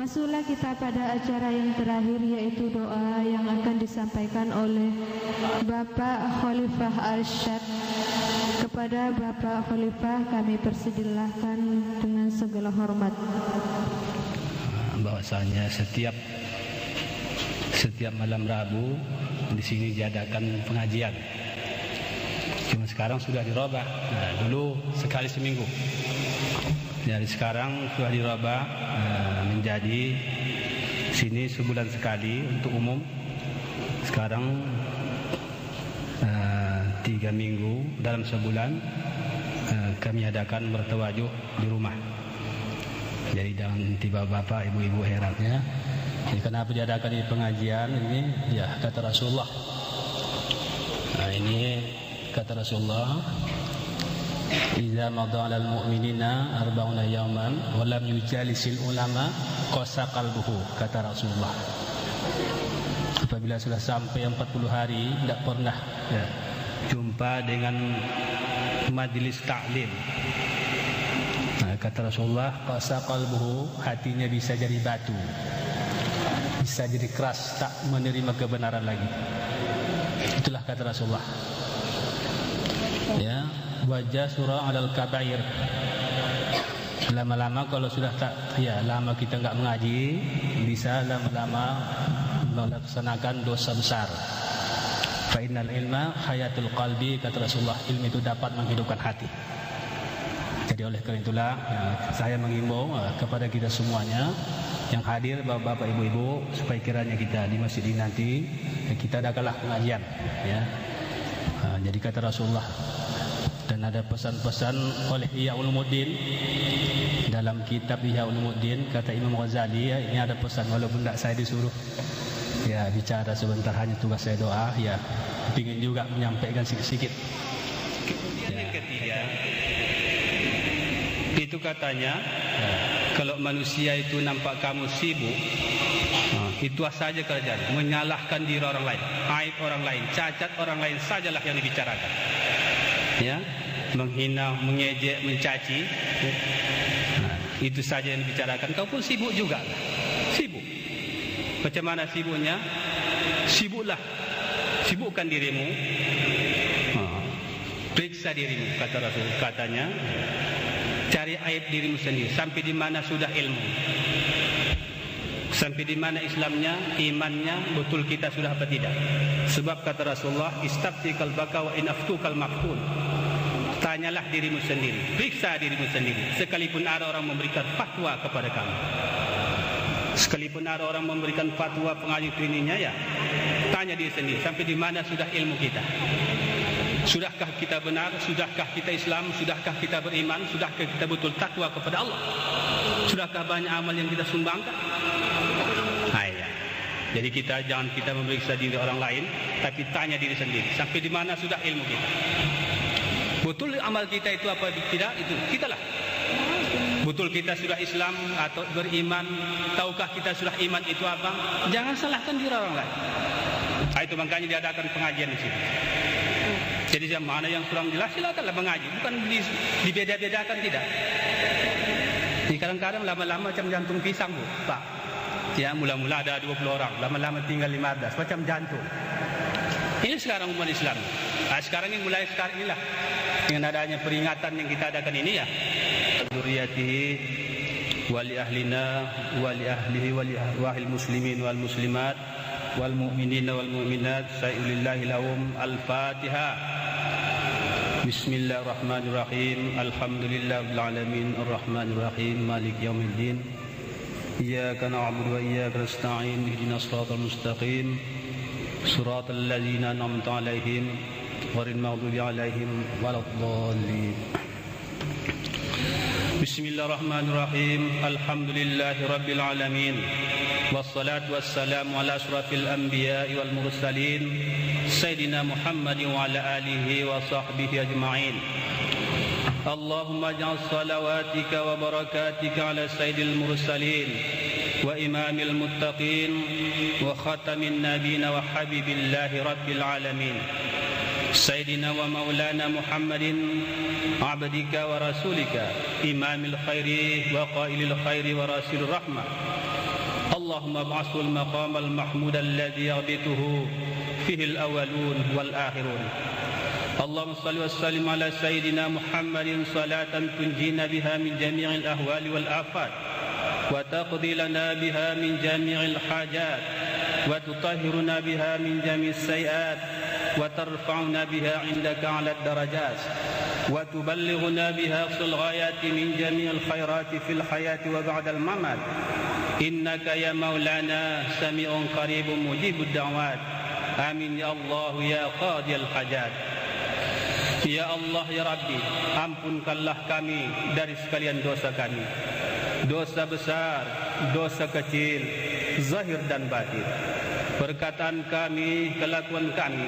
Masuklah kita pada acara yang terakhir, yaitu doa yang akan disampaikan oleh Bapak Khalifah Arsyad. Kepada Bapak Khalifah kami persilahkan dengan segala hormat. Bahwasanya setiap malam Rabu di sini diadakan pengajian. Cuma sekarang sudah dirubah. Nah, dulu sekali seminggu. Dari sekarang sudah dirubah menjadi sini sebulan sekali untuk umum. Sekarang 3 minggu dalam sebulan kami adakan bertawajuh di rumah. Jadi jangan tiba bapak ibu-ibu herannya. Jadi kenapa diadakan di pengajian ini? Ya kata Rasulullah. Nah ini kata Rasulullah, "Idza madha 'alal mu'minina 40 yawman wa lam yujalisil ulama qasa qalbuhu," kata Rasulullah. Apabila sudah sampai 40 hari tidak pernah jumpa dengan majlis taklim, nah, kata Rasulullah, qasa qalbuhu, hatinya bisa jadi batu, bisa jadi keras, tak menerima kebenaran lagi. Itulah kata Rasulullah. Ya, wajah surah alal kabair. Lama-lama kalau sudah tak, ya lama kita enggak mengaji, bisa lama-lama melaksanakan dosa besar. Fa innal ilma hayatul qalbi, kata Rasulullah, ilmu itu dapat menghidupkan hati. Jadi oleh karena itulah saya mengimbau kepada kita semuanya yang hadir, bapak-bapak, ibu-ibu, supaya kiranya kita di masjid ini nanti kita adakanlah pengajian, ya. Jadi kata Rasulullah, dan ada pesan-pesan oleh Ihya Ulumuddin dalam kitab Ihya Ulumuddin, kata Imam Ghazali, ya, ini ada pesan walaupun tidak saya disuruh ya bicara sebentar, hanya tugas saya doa, ya ingin juga menyampaikan sedikit-sedikit. Kemudian yang ketiga itu katanya Kalau manusia itu nampak kamu sibuk, itu saja kerjaan, menyalahkan diri orang lain, aib orang lain, cacat orang lain sajalah yang dibicarakan. Ya, menghina, mengejek, mencaci, itu saja yang dibicarakan. Kau pun sibuk juga, sibuk. Macam mana sibuknya? Sibuklah, sibukkan dirimu, periksa dirimu, kata Rasul, katanya, cari aib dirimu sendiri. Sampai di mana sudah ilmu, sampai di mana Islamnya, imannya, betul kita sudah apa tidak? Sebab kata Rasulullah, istafti kalbaka wa in aftukal maftun. Tanyalah dirimu sendiri, periksa dirimu sendiri. Sekalipun ada orang memberikan fatwa kepada kamu, sekalipun ada orang memberikan fatwa pengaji ininya, ya tanya diri sendiri, sampai di mana sudah ilmu kita. Sudahkah kita benar? Sudahkah kita Islam? Sudahkah kita beriman? Sudahkah kita betul takwa kepada Allah? Sudahkah banyak amal yang kita sumbangkan? Ya. Jadi jangan kita memeriksa diri orang lain, tapi tanya diri sendiri, sampai di mana sudah ilmu kita. Betul amal kita itu apa tidak? Itu kitalah. Betul kita sudah Islam atau beriman? Tahukah kita sudah iman itu apa? Jangan salahkan diri orang lain. Itu makanya diadakan pengajian di sini. Jadi mana yang kurang jelas silakanlah mengaji, bukan dibeda-bedakan, tidak. Ini kadang-kadang lama-lama macam jantung pisang, Bu, Pak. Ya, mula-mula ada 20 orang, lama-lama tinggal 15, macam jantung. Ini sekarang umat Islam. Sekarang ini mulai sekarang inilah dengan adanya peringatan yang kita adakan ini, ya. Dzurriyyatihi wa li ahlina wa li ahlihi wa li ahwahil muslimin wal muslimat wal mu'minina wal mu'minat sa'ulillahi lahum. Al-Fatihah. Bismillahirrahmanirrahim. Alhamdulillahil alamin arrahmanir rahim maliki yaumiddin. Iyyaka na'budu wa iyyaka nasta'in ihdinas siratal mustaqim siratal ladzina an'amta 'alaihim ghairil maghdubi 'alaihim waladdallin. Bismillahirrahmanirrahim. Alhamdulillahi rabbil alamin. Wassalatu wassalamu ala asyrafil anbiya'i wal mursalin Sayyidina Muhammadin wa ala alihi wa sahbihi ajma'in. Allahumma ja'al salawatika wa barakatika ala sayyidil mursalin wa imamil muttaqin wa khatamin nabiyina wa habibillahi rabbil alamin Sayyidina wa maulana Muhammadin abdika wa rasulika imamil khairi wa qailil khairi wa rasulur rahmah. Allahumma ba'asul maqamal mahmud alladhi yabituhu fihi al-awwalun wal akhirun. Allahumma salli wa sallim ala sayyidina Muhammadin salatan tunjina biha min jami'il ahwali wal afat wa taqdi lana biha min jami'il hajat wa tutahhiruna biha min jami'is sayiat wa tarfa'una biha 'indaka 'ala ad-darajat wa tuballighuna biha aqsal ghayati min jami'il khairati fil hayati wa ba'da al-mamat. Innaka ya maulana sami'un qaribun mujibud da'wat. Amin ya Allah ya qadiyal hajat. Ya Allah ya Rabbi, ampunkanlah kami dari sekalian dosa kami, dosa besar, dosa kecil, zahir dan batin, perkataan kami, kelakuan kami,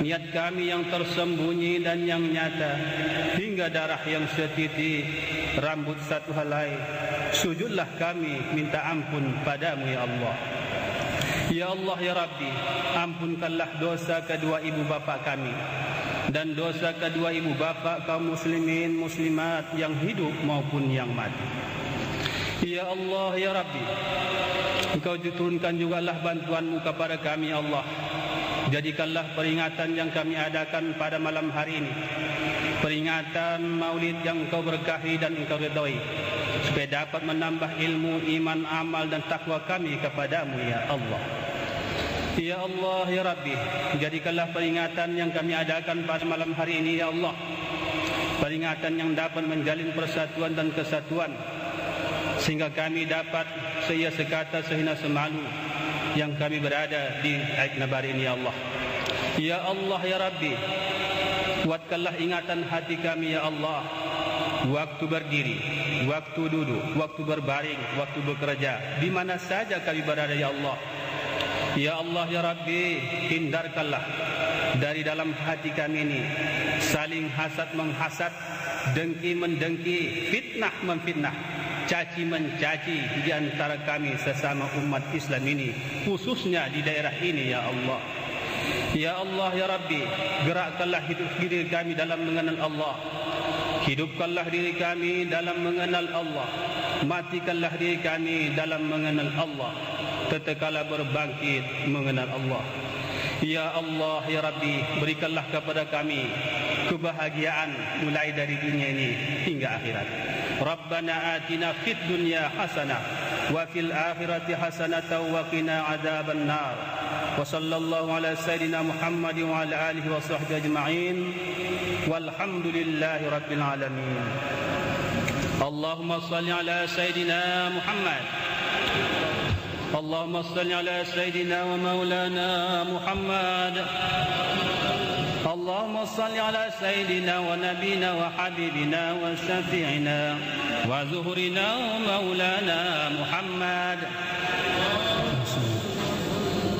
niat kami yang tersembunyi dan yang nyata, hingga darah yang setitik, rambut satu helai. Sujudlah kami minta ampun padamu ya Allah. Ya Allah ya Rabbi, ampunkanlah dosa kedua ibu bapa kami dan dosa kedua ibu bapa kaum muslimin muslimat yang hidup maupun yang mati. Ya Allah ya Rabbi, Engkau turunkan jugalah bantuanmu kepada kami ya Allah. Jadikanlah peringatan yang kami adakan pada malam hari ini peringatan maulid yang Engkau berkahi dan Engkau ridhai, supaya dapat menambah ilmu, iman, amal dan takwa kami kepadamu ya Allah. Ya Allah ya Rabbi, jadikanlah peringatan yang kami adakan pada malam hari ini ya Allah peringatan yang dapat menjalin persatuan dan kesatuan, sehingga kami dapat seia sekata sehina semalu yang kami berada di Aid Nabari ini ya Allah. Ya Allah ya Rabbi, kuatkanlah ingatan hati kami ya Allah, waktu berdiri, waktu duduk, waktu berbaring, waktu bekerja, di mana saja kami berada ya Allah. Ya Allah ya Rabbi, hindarkanlah dari dalam hati kami ini saling hasad menghasad, dengki mendengki, fitnah memfitnah, caci mencaci di antara kami sesama umat Islam ini, khususnya di daerah ini ya Allah. Ya Allah ya Rabbi, gerakkanlah hidup diri kami dalam mengenal Allah. Hidupkanlah diri kami dalam mengenal Allah. Matikanlah diri kami dalam mengenal Allah. Tatkala berbangkit mengenal Allah. Ya Allah ya Rabbi, berikanlah kepada kami kebahagiaan mulai dari dunia ini hingga akhirat. Rabbana atina fid dunya hasanah wa fil akhirati hasanatan wa qina adzaban nar. Wa sallallahu ala sayyidina Muhammad wa ala alihi wa sahbihi ajma'in. Walhamdulillahi rabbil alamin. Allahumma salli ala sayyidina Muhammad. اللهم صل على سيدنا ومولانا محمد. اللهم صل على سيدنا ونبينا وحبيبنا وشفيعنا وزهرنا ومولانا محمد.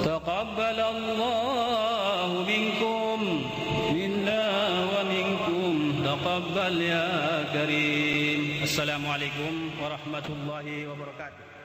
تقبل الله منكم منا ومنكم تقبل يا كريم. السلام عليكم ورحمة الله وبركاته.